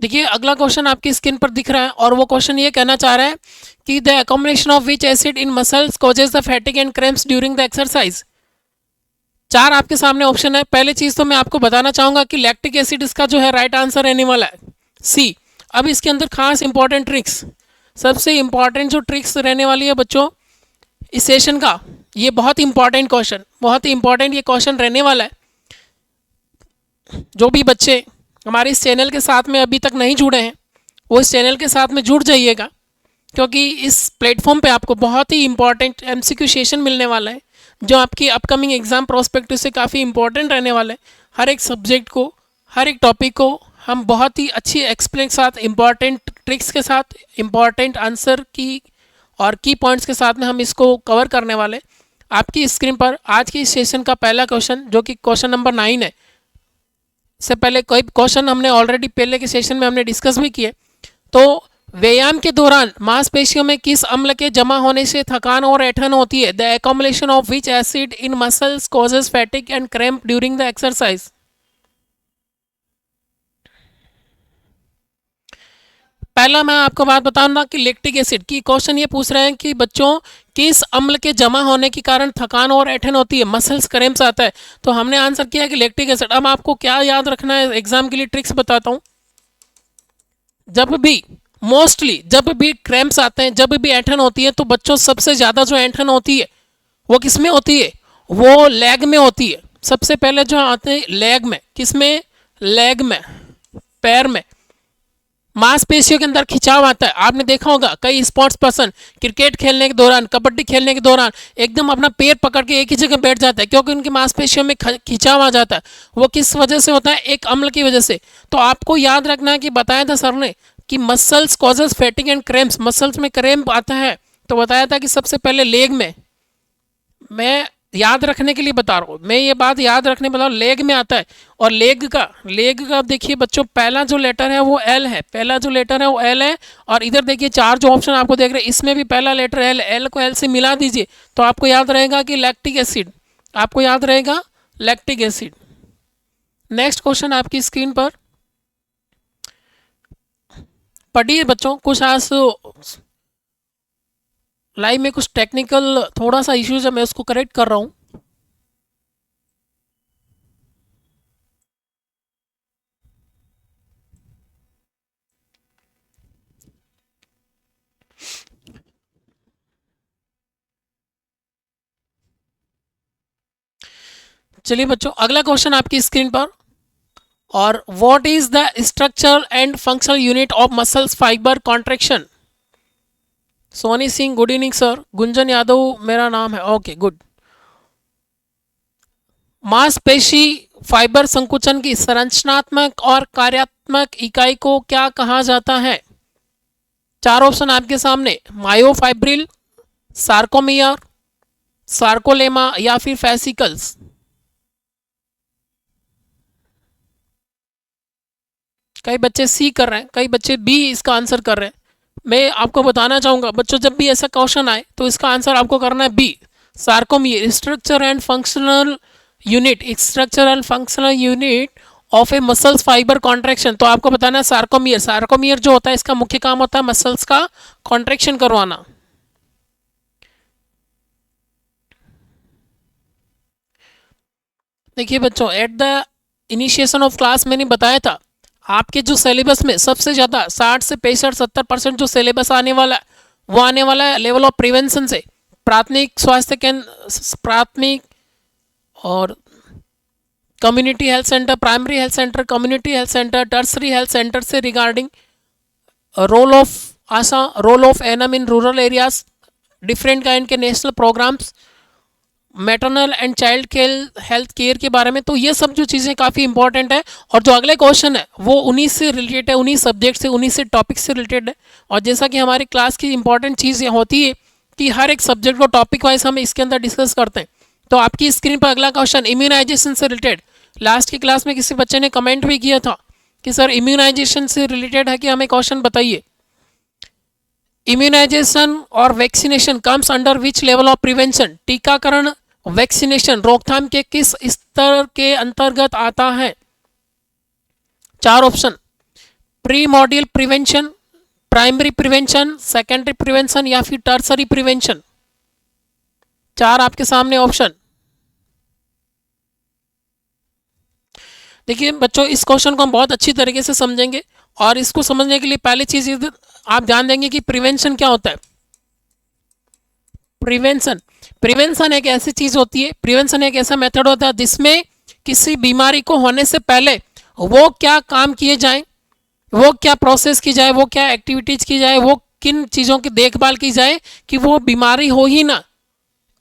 देखिए अगला क्वेश्चन आपकी स्क्रीन पर दिख रहा है और वो क्वेश्चन ये कहना चाह रहा है कि the accommodation of which acid in muscles causes the फैटिक and cramps during the exercise. चार आपके सामने ऑप्शन है। पहली चीज तो मैं आपको बताना चाहूंगा कि लैक्टिक एसिड इसका जो है राइट आंसर रहने वाला है, सी। अब इसके अंदर खास इंपॉर्टेंट ट्रिक्स, सबसे इंपॉर्टेंट जो ट्रिक्स रहने वाली है बच्चों इस सेशन का, ये बहुत इंपॉर्टेंट क्वेश्चन, बहुत ही इंपॉर्टेंट ये क्वेश्चन रहने वाला है। जो भी बच्चे हमारे इस चैनल के साथ में अभी तक नहीं जुड़े हैं वो इस चैनल के साथ में जुड़ जाइएगा, क्योंकि इस प्लेटफॉर्म पे आपको बहुत ही इंपॉर्टेंट एमसीक्यू सेशन मिलने वाला है जो आपकी अपकमिंग एग्जाम प्रोस्पेक्टिव से काफ़ी इंपॉर्टेंट रहने वाला है। हर एक सब्जेक्ट को, हर एक टॉपिक को हम बहुत ही अच्छी एक्सप्लेन के साथ, इंपॉर्टेंट ट्रिक्स के साथ, इंपॉर्टेंट आंसर की और की पॉइंट्स के साथ में हम इसको कवर करने वाले। आपकी स्क्रीन पर आज की इस सेशन का पहला क्वेश्चन जो कि क्वेश्चन नंबर 9 है। से पहले कोई क्वेश्चन हमने ऑलरेडी पहले के सेशन में हमने डिस्कस भी किए। तो व्यायाम के दौरान मांसपेशियों में किस अम्ल के जमा होने से थकान और ऐंठन होती है? The accumulation of which acid in muscles causes फैटिक and cramp during the exercise. पहला मैं आपको बात बताऊंगा कि लैक्टिक एसिड की क्वेश्चन ये पूछ रहे हैं कि बच्चों किस अम्ल के जमा होने के कारण थकान और ऐंठन होती है, मसल्स क्रैम्प्स आता है। तो हमने आंसर किया कि लैक्टिक एसिड। अब आपको क्या याद रखना है, एग्जाम के लिए ट्रिक्स बताता हूँ। जब भी मोस्टली जब भी क्रैम्प्स आते हैं, जब भी ऐंठन होती है, तो बच्चों सबसे ज़्यादा जो ऐंठन होती है वो किस में होती है? वो लेग में होती है। सबसे पहले जो आते हैं लेग में, किस में? लेग में, पैर में मांसपेशियों के अंदर खिंचाव आता है। आपने देखा होगा कई स्पोर्ट्स पर्सन क्रिकेट खेलने के दौरान, कबड्डी खेलने के दौरान एकदम अपना पैर पकड़ के एक ही जगह बैठ जाता है, क्योंकि उनकी मांसपेशियों में खिंचाव आ जाता है। वो किस वजह से होता है? एक अम्ल की वजह से। तो आपको याद रखना है कि बताया था सर ने कि muscles causes फैटिक and cramps, muscles में क्रैम्प आता है। तो बताया था कि सबसे पहले लेग में, मैं याद रखने के लिए बता रहा हूँ, मैं ये बात याद रखने बता रहा हूँ, लेग में आता है। और लेग का देखिए बच्चों पहला जो लेटर है वो एल है, पहला जो लेटर है वो एल है। और इधर देखिए चार जो ऑप्शन आपको देख रहे हैं इसमें भी पहला लेटर एल, एल को एल से मिला दीजिए तो आपको याद रहेगा कि लैक्टिक एसिड, आपको याद रहेगा लैक्टिक एसिड। नेक्स्ट क्वेश्चन आपकी स्क्रीन पर पढ़िए बच्चों। कुछ आज लाइव में कुछ टेक्निकल थोड़ा सा इश्यूज है, मैं उसको करेक्ट कर रहा हूँ। चलिए बच्चों अगला क्वेश्चन आपकी स्क्रीन पर। और what is the structure and functional unit of muscles fibre contraction? Soni Singh good evening sir. Gunjan Yadav मेरा नाम है, ओके गुड। मांसपेशी फाइबर संकुचन की संरचनात्मक और कार्यात्मक इकाई को क्या कहा जाता है? चार ऑप्शन आपके सामने, मायोफाइब्रिल, सार्कोमियर, सार्कोलेमा या फिर फेसिकल्स। कई बच्चे सी कर रहे हैं, कई बच्चे बी इसका आंसर कर रहे हैं। मैं आपको बताना चाहूंगा बच्चों जब भी ऐसा क्वेश्चन आए तो इसका आंसर आपको करना है B, sarcomere, structure and functional unit, structure and functional unit of a muscles fibre contraction. तो आपको बताना है सार्कोमियर। सार्कोमियर जो होता है इसका मुख्य काम होता है मसल्स का कॉन्ट्रेक्शन करवाना। देखिए बच्चों at the initiation of class मैंने बताया था आपके जो सिलेबस में सबसे ज़्यादा 60 से 65-70% जो सिलेबस आने वाला है वो आने वाला है लेवल ऑफ प्रिवेंशन से, प्राथमिक स्वास्थ्य केंद्र, प्राथमिक और community health center, primary health center, community health center, tertiary health center से regarding role of ASHA, role of ANM in rural areas, different kind के national programs, maternal and child health care के बारे में। तो ये सब जो चीज़ें काफ़ी इंपॉर्टेंट है। और जो अगले क्वेश्चन है वो उन्हीं से रिलेटेड है, उन्हीं सब्जेक्ट से, उन्हीं से टॉपिक से रिलेटेड है। और जैसा कि हमारी क्लास की इंपॉर्टेंट चीज़ ये होती है कि हर एक सब्जेक्ट को टॉपिक वाइज हम इसके अंदर डिस्कस करते हैं। तो आपकी स्क्रीन पर अगला क्वेश्चन इम्यूनाइजेशन से रिलेटेड, लास्ट की क्लास में किसी बच्चे ने कमेंट भी किया था कि सर इम्यूनाइजेशन से रिलेटेड है कि हमें क्वेश्चन बताइए। इम्यूनाइजेशन और vaccination comes under which level of prevention? टीकाकरण, वैक्सीनेशन रोकथाम के किस स्तर के अंतर्गत आता है? चार option, pre module prevention, primary prevention, secondary prevention या फिर टर्सरी प्रिवेंशन। चार आपके सामने ऑप्शन। देखिए बच्चों, इस क्वेश्चन को हम बहुत अच्छी तरीके से समझेंगे और इसको समझने के लिए पहली चीज आप ध्यान देंगे कि प्रिवेंशन क्या होता है। प्रिवेंशन, प्रिवेंशन एक ऐसी चीज होती है, प्रिवेंशन एक ऐसा मेथड होता है जिसमें किसी बीमारी को होने से पहले वो क्या काम किए जाएं, वो क्या प्रोसेस की जाए, वो क्या एक्टिविटीज की जाए, वो किन चीज़ों की देखभाल की जाए कि वो बीमारी हो ही ना।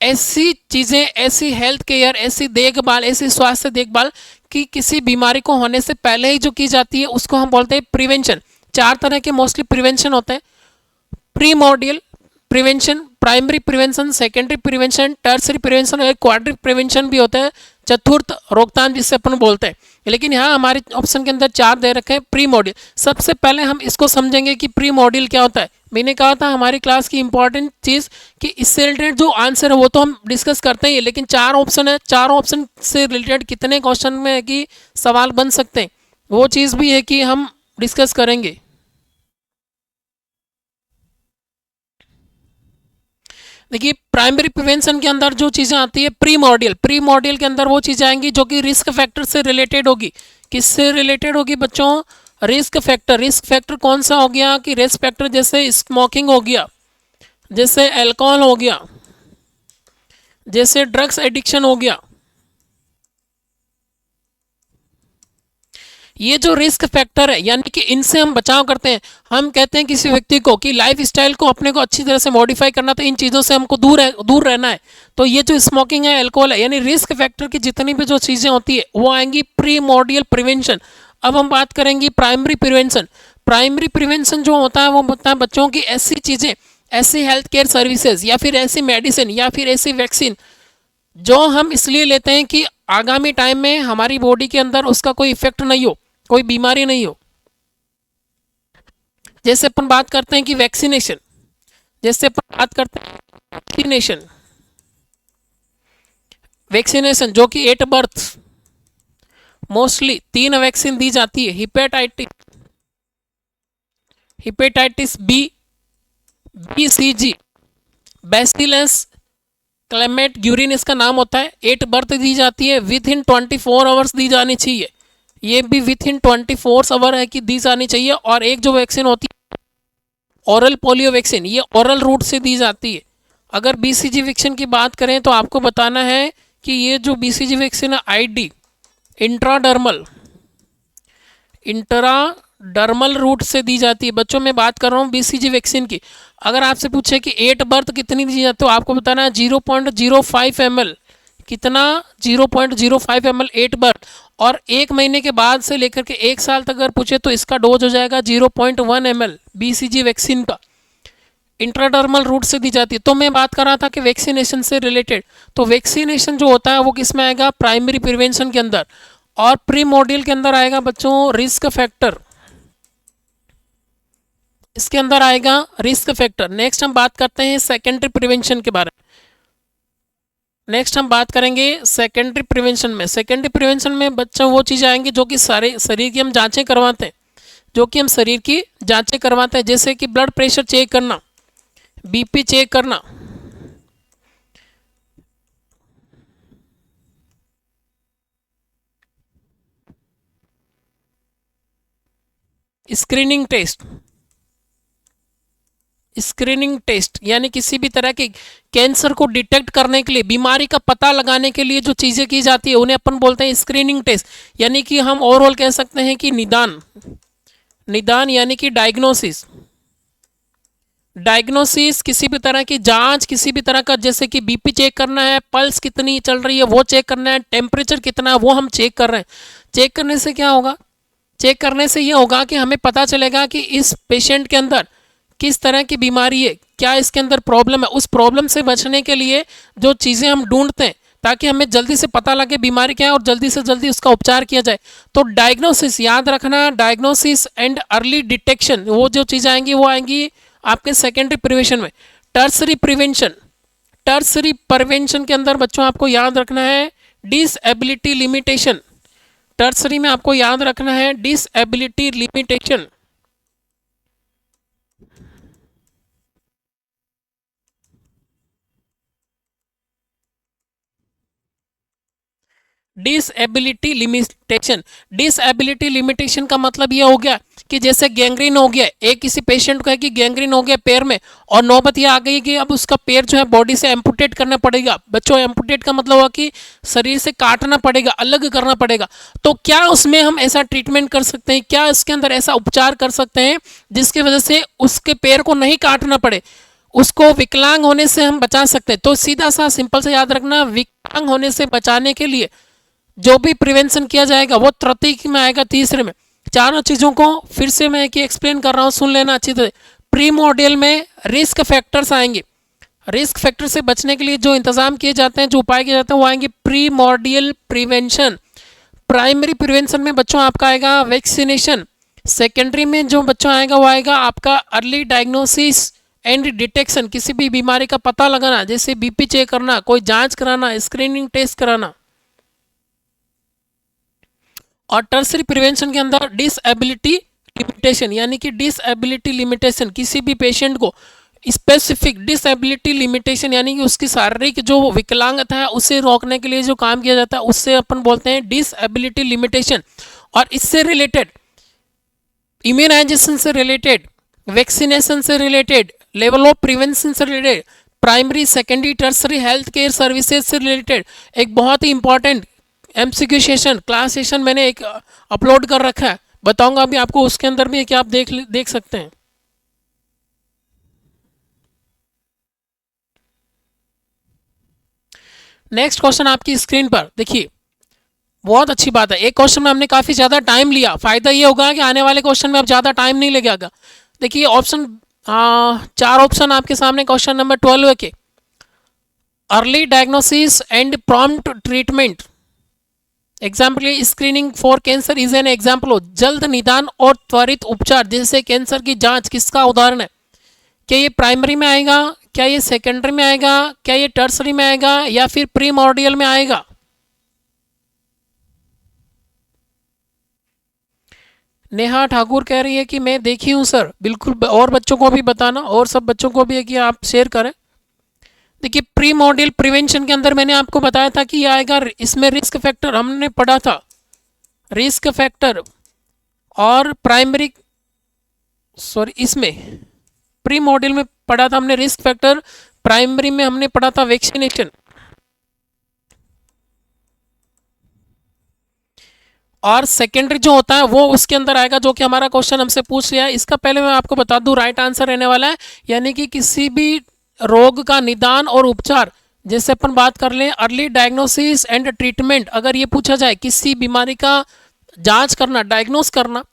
ऐसी चीज़ें, ऐसी हेल्थ केयर, ऐसी देखभाल, ऐसी स्वास्थ्य देखभाल कि किसी बीमारी को होने से पहले ही जो की जाती है उसको हम बोलते हैं प्रिवेंशन। चार तरह के मोस्टली प्रिवेंशन होते हैं, primordial prevention, primary prevention, secondary prevention, tertiary prevention और एक क्वाड्रिक प्रिवेंशन भी होता है, चतुर्थ रोकथाम जिससे अपन बोलते हैं। लेकिन यहाँ हमारे ऑप्शन के अंदर चार दे रखे हैं प्री मॉड्यूल। सबसे पहले हम इसको समझेंगे कि प्री मॉड्यूल क्या होता है। मैंने कहा था हमारी क्लास की इंपॉर्टेंट चीज़ कि इससे रिलेटेड जो आंसर है वो तो हम डिस्कस करते ही, लेकिन चार ऑप्शन है, चार ऑप्शन से रिलेटेड कितने क्वेश्चन में है कि सवाल बन सकते हैं, वो चीज़ भी है कि हम डिस्कस करेंगे। देखिए प्राइमरी प्रिवेंशन के अंदर जो चीज़ें आती है प्री मॉड्यूल, प्री मॉड्यूल के अंदर वो चीज़ें आएंगी जो कि रिस्क फैक्टर से रिलेटेड होगी। किससे रिलेटेड होगी बच्चों? Risk factor. रिस्क फैक्टर कौन सा हो गया कि रिस्क फैक्टर जैसे स्मोकिंग हो गया, जैसे अल्कोहल हो गया, जैसे ड्रग्स एडिक्शन हो गया। ये जो रिस्क फैक्टर है यानी कि इनसे हम बचाव करते हैं। हम कहते हैं किसी व्यक्ति को कि लाइफ स्टाइल को अपने को अच्छी तरह से मॉडिफाई करना, तो इन चीज़ों से हमको दूर रहना है। तो ये जो स्मोकिंग है, अल्कोहल है, यानी रिस्क फैक्टर की जितनी भी जो चीज़ें होती है वो आएंगी प्री मॉड्यूल प्रिवेंशन। अब हम बात करेंगे प्राइमरी प्रिवेंशन। प्राइमरी प्रिवेंशन जो होता है वो होता है बच्चों की ऐसी चीज़ें, ऐसी हेल्थ केयर सर्विसेज या फिर ऐसी मेडिसिन या फिर ऐसी वैक्सीन जो हम इसलिए लेते हैं कि आगामी टाइम में हमारी बॉडी के अंदर उसका कोई इफेक्ट नहीं हो, कोई बीमारी नहीं हो। जैसे अपन बात करते हैं कि वैक्सीनेशन, जैसे अपन बात करते हैं वैक्सीनेशन, वैक्सीनेशन जो कि एट बर्थ मोस्टली 3 वैक्सीन दी जाती है। Hepatitis B, BCG, bacillus Calmette Guerin इसका नाम होता है। 8 बर्थ दी जाती है, विद इन 24 आवर्स दी जानी चाहिए। ये भी विथ इन 24 आवर है कि दी जानी चाहिए। और एक जो वैक्सीन होती है ओरल पोलियो वैक्सीन, ये ओरल रूट से दी जाती है। अगर BCG वैक्सीन की बात करें तो आपको बताना है कि ये जो BCG वैक्सीन है ID, इंट्राडर्मल रूट से दी जाती है। बच्चों मैं बात कर रहा हूँ BCG वैक्सीन की। अगर आपसे पूछे कि 8 बर्थ कितनी दी जाती है तो आपको बताना है 0.05 ml। कितना? 0.05 ml 8 बर्थ। और 1 महीने के बाद से लेकर के 1 साल तक अगर पूछे तो इसका डोज हो जाएगा 0.1 ml BCG वैक्सीन का। इंट्राडर्मल रूट से दी जाती है। तो मैं बात कर रहा था कि वैक्सीनेशन से रिलेटेड, तो वैक्सीनेशन जो होता है वो किस में आएगा? प्राइमरी प्रिवेंशन के अंदर। और प्री मॉड्यूल के अंदर आएगा बच्चों रिस्क फैक्टर, इसके अंदर आएगा रिस्क फैक्टर। नेक्स्ट हम बात करते हैं सेकेंडरी प्रिवेंशन के बारे में। नेक्स्ट हम बात करेंगे सेकेंडरी प्रिवेंशन में। सेकेंडरी प्रिवेंशन में बच्चों वो चीज़ें आएंगी जो कि सारे शरीर की हम जांचें करवाते हैं, जैसे कि ब्लड प्रेशर चेक करना, BP चेक करना, स्क्रीनिंग टेस्ट यानी किसी भी तरह के कैंसर को डिटेक्ट करने के लिए, बीमारी का पता लगाने के लिए जो चीज़ें की जाती है उन्हें अपन बोलते हैं स्क्रीनिंग टेस्ट। यानी कि हम ओवरऑल कह सकते हैं कि निदान यानी कि डायग्नोसिस किसी भी तरह की जांच, किसी भी तरह का, जैसे कि BP चेक करना है, पल्स कितनी चल रही है वो चेक करना है, टेम्परेचर कितना है वो हम चेक कर रहे हैं। चेक करने से क्या होगा? चेक करने से ये होगा कि हमें पता चलेगा कि इस पेशेंट के अंदर किस तरह की बीमारी है, क्या इसके अंदर प्रॉब्लम है। उस प्रॉब्लम से बचने के लिए जो चीज़ें हम ढूंढते हैं ताकि हमें जल्दी से पता लगे बीमारी क्या है और जल्दी से जल्दी उसका उपचार किया जाए। तो डायग्नोसिस याद रखना, डायग्नोसिस एंड अर्ली डिटेक्शन, वो जो चीज़ें आएंगी वो आएंगी आपके सेकेंडरी प्रिवेंशन में। टर्सरी प्रिवेंशन के अंदर बच्चों आपको याद रखना है डिसएबिलिटी लिमिटेशन। टर्सरी में आपको याद रखना है disability limitation. Disability limitation, disability limitation का मतलब ये हो गया कि जैसे गैंग्रीन हो गया, एक किसी पेशेंट को है कि गैंग्रीन हो गया पैर में, और नौबत ये आ गई कि अब उसका पैर जो है बॉडी से एम्पुटेट करना पड़ेगा। बच्चों, एम्पुटेट का मतलब हुआ कि शरीर से काटना पड़ेगा, अलग करना पड़ेगा। तो क्या उसमें हम ऐसा ट्रीटमेंट कर सकते हैं, क्या इसके अंदर ऐसा उपचार कर सकते हैं जिसकी वजह से उसके पैर को नहीं काटना पड़े, उसको विकलांग होने से हम बचा सकते हैं? तो सीधा सा सिंपल से याद रखना, विकलांग होने से बचाने के लिए जो भी प्रिवेंशन किया जाएगा वो तृतीय में आएगा, तीसरे में। चारों चीज़ों को फिर से मैं एक्सप्लेन कर रहा हूँ, सुन लेना अच्छी तरह। प्री मॉड्यूल में रिस्क फैक्टर्स आएंगे, रिस्क फैक्टर से बचने के लिए जो इंतजाम किए जाते हैं, जो उपाय किए जाते हैं, वो आएंगे pre module prevention. Primary prevention में बच्चों आपका आएगा वैक्सीनेशन। सेकेंडरी में जो बच्चों आएगा वो आएगा आपका अर्ली डायग्नोसिस एंड डिटेक्शन, किसी भी बीमारी का पता लगाना, जैसे बीपी चेक करना, कोई जांच कराना, स्क्रीनिंग टेस्ट कराना। और टर्सरी प्रिवेंशन के अंदर डिसएबिलिटी लिमिटेशन, यानी कि डिसएबिलिटी लिमिटेशन, किसी भी पेशेंट को स्पेसिफिक डिसएबिलिटी लिमिटेशन, यानी कि उसकी शारीरिक जो विकलांगता है उसे रोकने के लिए जो काम किया जाता है उससे अपन बोलते हैं डिसएबिलिटी लिमिटेशन। और इससे रिलेटेड इम्यूनाइजेशन से रिलेटेड, वैक्सीनेशन से रिलेटेड, लेवल ऑफ प्रिवेंशन से related, primary secondary tertiary health care services से रिलेटेड एक बहुत ही important MCQ session, class session मैंने एक अपलोड कर रखा है, बताऊंगा अभी आपको उसके अंदर भी कि आप देख सकते हैं। नेक्स्ट क्वेश्चन आपकी स्क्रीन पर देखिए, बहुत अच्छी बात है, एक क्वेश्चन में हमने काफ़ी ज़्यादा टाइम लिया, फ़ायदा ये होगा कि आने वाले क्वेश्चन में अब ज़्यादा टाइम नहीं लगेगा। देखिए ऑप्शन 4 ऑप्शन आपके सामने क्वेश्चन नंबर 12 के, early diagnosis and prompt treatment, example screening for cancer is an example हो, जल्द निदान और त्वरित उपचार जैसे कैंसर की जांच किसका उदाहरण है? क्या ये प्राइमरी में आएगा, क्या ये सेकेंडरी में आएगा, क्या ये टर्सरी में आएगा, या फिर प्री मॉड्यूल में आएगा? नेहा ठाकुर कह रही है कि मैं देखी हूँ सर, बिल्कुल, और बच्चों को भी बताना, और सब बच्चों को भी है कि आप शेयर करें। देखिए प्री मॉड्यूल प्रिवेंशन के अंदर मैंने आपको बताया था कि आएगा, इसमें रिस्क फैक्टर हमने पढ़ा था, रिस्क फैक्टर, और प्राइमरी इसमें प्री मॉड्यूल में पढ़ा था हमने रिस्क फैक्टर, प्राइमरी में हमने पढ़ा था वैक्सीनेशन, और सेकेंडरी जो होता है वो उसके अंदर आएगा, जो कि हमारा क्वेश्चन हमसे पूछ लिया है। इसका पहले मैं आपको बता दूं राइट आंसर रहने वाला है, यानी कि किसी भी रोग का निदान और उपचार, जैसे अपन बात कर लें अर्ली डायग्नोसिस एंड ट्रीटमेंट, अगर ये पूछा जाए किसी बीमारी का जांच करना, डायग्नोस करना,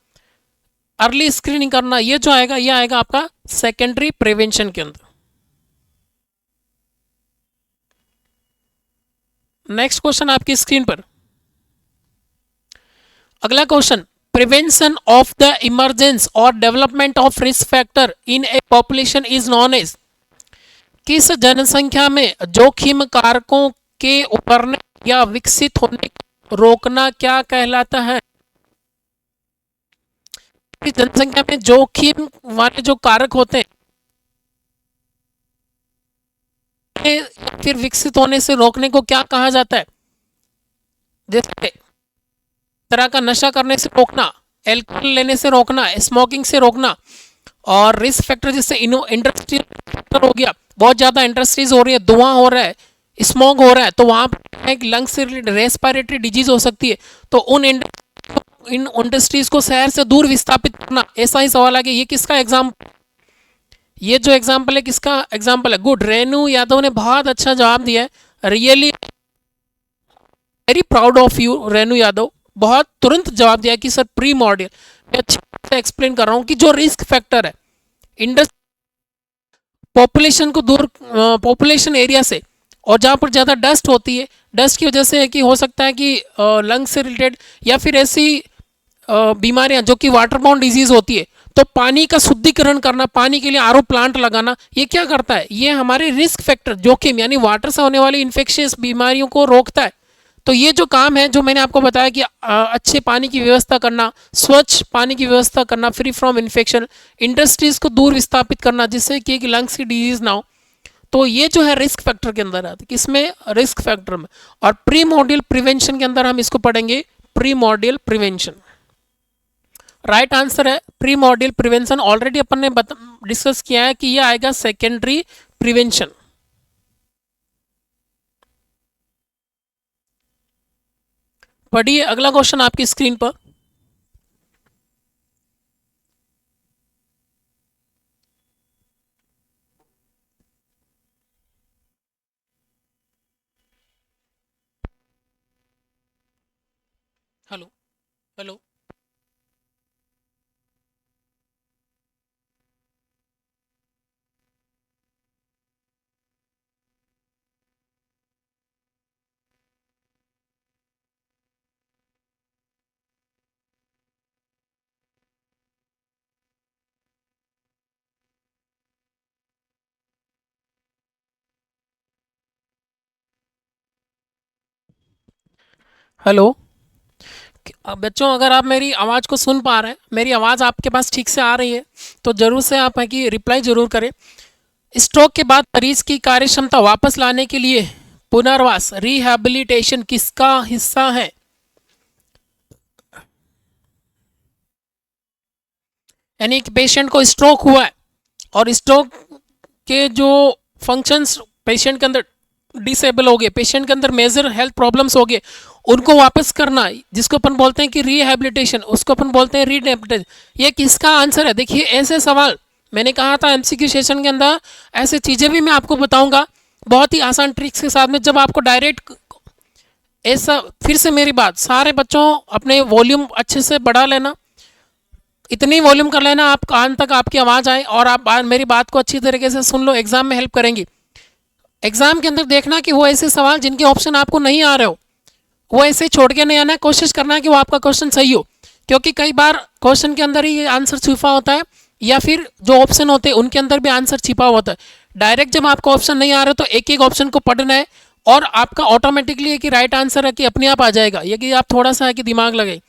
अर्ली स्क्रीनिंग करना, ये जो आएगा ये आएगा आपका सेकेंडरी प्रिवेंशन के अंदर। नेक्स्ट क्वेश्चन आपकी स्क्रीन पर, अगला question, prevention of the emergence और development of risk factor in a population is known, किस जनसंख्या में जोखिम कारकों के उभरने या विकसित होने को रोकना क्या कहलाता है? इस जनसंख्या में जोखिम वाले जो कारक होते हैं फिर विकसित होने से रोकने को क्या कहा जाता है? जैसे तरह का नशा करने से रोकना, एल्कोहल लेने से रोकना, स्मोकिंग से रोकना, और रिस्क फैक्टर जैसे इंडस्ट्रियल फैक्टर हो गया, बहुत ज़्यादा इंडस्ट्रीज हो रही है, धुआं हो रहा है, स्मोक हो रहा है, तो वहाँ पर एक लंग्स से रिलेटेड रेस्पिरेटरी डिजीज हो सकती है, तो उन इंडस्ट्रीज को शहर से दूर विस्थापित करना, ऐसा ही सवाल है कि ये किसका एग्जाम्पल, ये जो एग्जाम्पल है किसका एग्जाम्पल है? गुड, रेनू यादव ने बहुत अच्छा जवाब दिया है, really very proud of you Renu Yadav, बहुत तुरंत जवाब दिया कि सर प्री मॉड्यूल, मैं अच्छी तरह से एक्सप्लेन कर रहा हूँ कि जो रिस्क फैक्टर है पॉपुलेशन को दूर, पॉपुलेशन एरिया से, और जहाँ पर ज़्यादा डस्ट होती है, डस्ट की वजह से है कि हो सकता है कि लंग्स से रिलेटेड या फिर ऐसी बीमारियाँ जो कि वाटर बाउंड डिजीज़ होती है, तो पानी का शुद्धिकरण करना, पानी के लिए आरओ प्लांट लगाना, ये क्या करता है? ये हमारे रिस्क फैक्टर जोखिम यानी वाटर से होने वाली इन्फेक्शियस बीमारियों को रोकता है, तो ये जो काम है जो मैंने आपको बताया कि अच्छे पानी की व्यवस्था करना, स्वच्छ पानी की व्यवस्था करना, फ्री फ्रॉम इन्फेक्शन, इंडस्ट्रीज को दूर विस्थापित करना जिससे कि लंग्स की डिजीज ना हो, तो ये जो है रिस्क फैक्टर के अंदर आती है। किसमें? रिस्क फैक्टर में। और प्री मॉर्डियल प्रिवेंशन के अंदर हम इसको पढ़ेंगे, प्री मॉर्डियल प्रिवेंशन। राइट आंसर है प्री मॉर्डियल प्रिवेंशन। ऑलरेडी अपन ने डिस्कस किया है कि ये आएगा सेकेंडरी प्रिवेंशन। पढ़िए अगला क्वेश्चन आपकी स्क्रीन पर। Hello hello. हेलो। बच्चों अगर आप मेरी आवाज़ को सुन पा रहे हैं, मेरी आवाज़ आपके पास ठीक से आ रही है, तो ज़रूर से आप है कि रिप्लाई ज़रूर करें। स्ट्रोक के बाद मरीज की कार्यक्षमता वापस लाने के लिए पुनर्वास, रिहैबिलिटेशन किसका हिस्सा है? यानी कि पेशेंट को स्ट्रोक हुआ है और स्ट्रोक के जो फंक्शंस पेशेंट के अंदर डिसेबल हो गए, पेशेंट के अंदर मेजर हेल्थ प्रॉब्लम्स हो गए, उनको वापस करना, जिसको अपन बोलते हैं कि रिहैबिलिटेशन, उसको अपन बोलते हैं रिहैबिलिटेशन। ये किसका आंसर है? देखिए ऐसे सवाल मैंने कहा था एमसीक्यू सेशन के अंदर ऐसे चीज़ें भी मैं आपको बताऊंगा बहुत ही आसान ट्रिक्स के साथ में, जब आपको डायरेक्ट ऐसा। फिर से मेरी बात, सारे बच्चों अपने वॉल्यूम अच्छे से बढ़ा लेना, इतनी वॉल्यूम कर लेना आप कान तक आपकी आवाज़ आए, और आप मेरी बात को अच्छी तरीके से सुन लो, एग्जाम में हेल्प करेंगी। एग्जाम के अंदर देखना कि वो ऐसे सवाल जिनके ऑप्शन आपको नहीं आ रहे हो, वो ऐसे छोड़ के नहीं आना, कोशिश करना है कि वो आपका क्वेश्चन सही हो, क्योंकि कई बार क्वेश्चन के अंदर ही आंसर छुपा होता है, या फिर जो ऑप्शन होते हैं उनके अंदर भी आंसर छिपा होता है। डायरेक्ट जब आपको ऑप्शन नहीं आ रहे तो एक एक ऑप्शन को पढ़ना है, और आपका ऑटोमेटिकली है कि राइट आंसर है कि अपने आप आ जाएगा, ये कि आप थोड़ा सा है कि दिमाग लगे।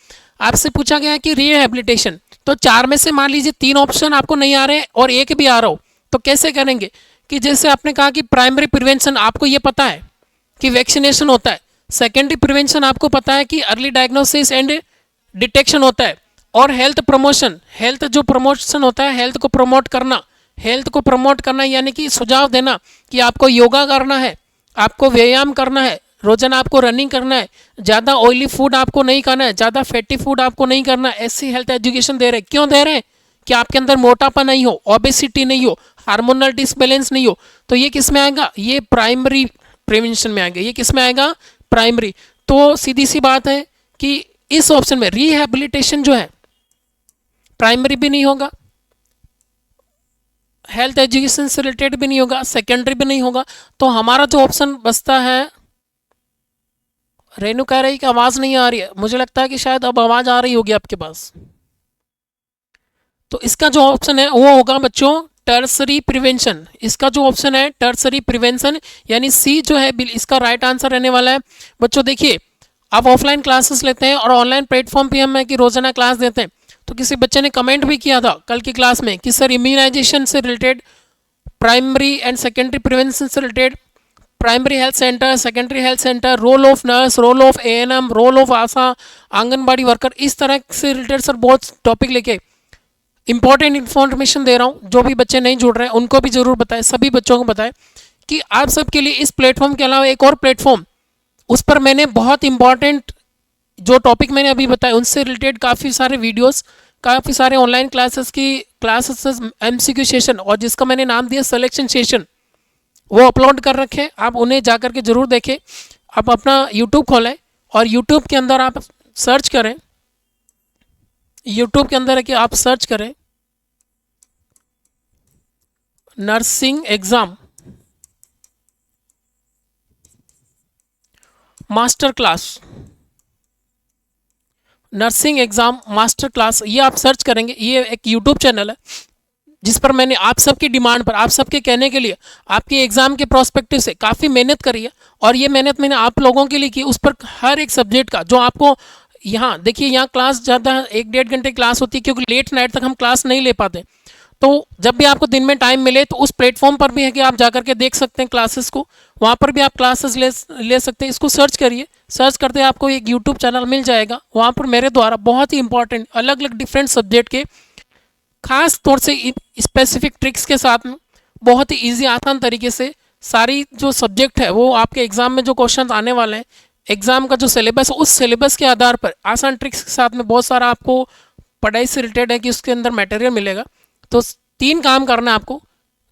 आपसे पूछा गया है कि रिहैबिलिटेशन, तो चार में से मान लीजिए तीन ऑप्शन आपको नहीं आ रहे और एक भी आ रहा हो, तो कैसे करेंगे? कि जैसे आपने कहा कि प्राइमरी प्रिवेंशन आपको ये पता है कि वैक्सीनेशन होता है, सेकेंडरी प्रिवेंशन आपको पता है कि अर्ली डायग्नोसिस एंड डिटेक्शन होता है, और हेल्थ प्रमोशन, हेल्थ जो प्रमोशन होता है, हेल्थ को प्रमोट करना, हेल्थ को प्रमोट करना यानी कि सुझाव देना कि आपको योगा करना है, आपको व्यायाम करना है, रोजाना आपको रनिंग करना है, ज़्यादा ऑयली फूड आपको नहीं खाना है, ज़्यादा फैटी फूड आपको नहीं करना है। ऐसी हेल्थ एजुकेशन दे रहे हैं। क्यों दे रहे हैं? कि आपके अंदर मोटापा नहीं हो, ओबेसिटी नहीं हो, हार्मोनल डिसबैलेंस नहीं हो। तो ये किस में आएगा? ये प्राइमरी प्रिवेंशन में आएगा। ये किस में आएगा? प्राइमरी। तो सीधी सी बात है कि इस ऑप्शन में रिहैबिलिटेशन जो है प्राइमरी भी नहीं होगा, हेल्थ एजुकेशन से रिलेटेड भी नहीं होगा, सेकेंडरी भी नहीं होगा। तो हमारा जो ऑप्शन बचता है, रेनू कह रही कि आवाज़ नहीं आ रही है, मुझे लगता है कि शायद अब आवाज़ आ रही होगी आपके पास। तो इसका जो ऑप्शन है वो होगा बच्चों टर्सरी प्रिवेंशन। इसका जो ऑप्शन है टर्सरी प्रिवेंशन, यानी सी जो है इसका राइट आंसर रहने वाला है। बच्चों देखिए, आप ऑफलाइन क्लासेस लेते हैं और ऑनलाइन प्लेटफॉर्म पे हम है कि रोजाना क्लास देते हैं। तो किसी बच्चे ने कमेंट भी किया था कल की क्लास में कि सर इम्यूनाइजेशन से related, primary and secondary prevention से related, primary health center, secondary health center, role of nurse, role of ANM, role of ASHA, anganwadi worker, इस तरह से रिलेटेड सर बहुत टॉपिक लेके इंपॉर्टेंट इन्फॉर्मेशन दे रहा हूँ। जो भी बच्चे नहीं जुड़ रहे हैं उनको भी जरूर बताएं, सभी बच्चों को बताएं कि आप सबके लिए इस प्लेटफॉर्म के अलावा एक और प्लेटफॉर्म, उस पर मैंने बहुत इंपॉर्टेंट जो टॉपिक मैंने अभी बताया उनसे रिलेटेड काफ़ी सारे वीडियोस, काफ़ी सारे ऑनलाइन क्लासेस की क्लासेस एमसीक्यू सेशन, और जिसका मैंने नाम दिया सिलेक्शन सेशन, वो अपलोड कर रखे। आप उन्हें जा कर के ज़रूर देखें। आप अपना यूट्यूब खोलें और यूट्यूब के अंदर आप सर्च करें, यूट्यूब के अंदर है कि आप सर्च करें nursing exam master class, nursing exam master class, ये आप सर्च करेंगे। ये एक यूट्यूब चैनल है, जिस पर मैंने आप सबकी डिमांड पर, आप सबके कहने के लिए, आपके एग्ज़ाम के प्रोस्पेक्टिव से काफ़ी मेहनत करी है। और ये मेहनत मैंने आप लोगों के लिए की, उस पर हर एक सब्जेक्ट का जो आपको यहाँ देखिए, यहाँ क्लास ज़्यादा 1-1.5 घंटे क्लास होती है, क्योंकि लेट नाइट तक हम क्लास नहीं ले पाते। तो जब भी आपको दिन में टाइम मिले तो उस प्लेटफॉर्म पर भी है कि आप जाकर के देख सकते हैं क्लासेस को, वहाँ पर भी आप क्लासेस ले सकते हैं। इसको सर्च करिए, सर्च करते आपको एक यूट्यूब चैनल मिल जाएगा, वहाँ पर मेरे द्वारा बहुत ही इंपॉर्टेंट अलग अलग डिफरेंट सब्जेक्ट के खास तौर से स्पेसिफिक ट्रिक्स के साथ में बहुत ही ईजी आसान तरीके से सारी जो सब्जेक्ट है वो आपके एग्ज़ाम में जो क्वेश्चन आने वाले हैं, एग्ज़ाम का जो सिलेबस है उस सिलेबस के आधार पर आसान ट्रिक्स के साथ में बहुत सारा आपको पढ़ाई से रिलेटेड है कि उसके अंदर मटेरियल मिलेगा। तो 3 काम करना है आपको,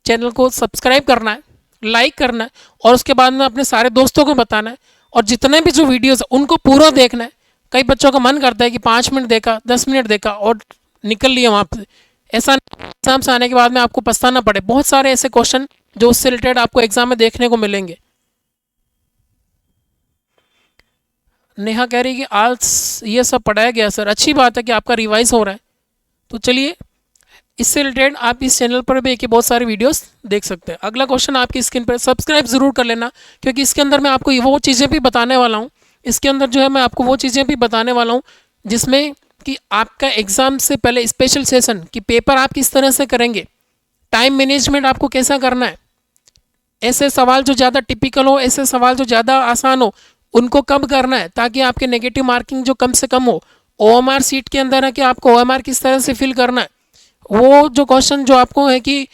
चैनल को सब्सक्राइब करना है, लाइक करना है, और उसके बाद में अपने सारे दोस्तों को बताना है, और जितने भी जो वीडियोज़ है उनको पूरा देखना है। कई बच्चों का मन करता है कि 5 मिनट देखा, 10 मिनट देखा और निकल लिया वहाँ पर। ऐसा एग्जाम से आने के बाद में आपको पछताना पड़े। बहुत सारे ऐसे क्वेश्चन जो उससे रिलेटेड आपको एग्जाम में देखने को मिलेंगे। नेहा कह रही है कि आज ये सब पढ़ाया गया सर, अच्छी बात है कि आपका रिवाइज हो रहा है। तो चलिए, इससे रिलेटेड आप इस चैनल पर भी बहुत सारे वीडियोस देख सकते हैं। अगला क्वेश्चन आपकी स्क्रीन पर, सब्सक्राइब ज़रूर कर लेना, क्योंकि इसके अंदर मैं आपको वो चीज़ें भी बताने वाला हूँ। इसके अंदर जो है मैं आपको वो चीज़ें भी बताने वाला हूँ जिसमें कि आपका एग्ज़ाम से पहले स्पेशल सेशन कि पेपर आप किस तरह से करेंगे, टाइम मैनेजमेंट आपको कैसा करना है, ऐसे सवाल जो ज़्यादा टिपिकल हो, ऐसे सवाल जो ज़्यादा आसान हो, उनको कब करना है ताकि आपके नेगेटिव मार्किंग जो कम से कम हो। ओएमआर सीट के अंदर है कि आपको ओएमआर किस तरह से फिल करना है। वो जो क्वेश्चन जो आपको है कि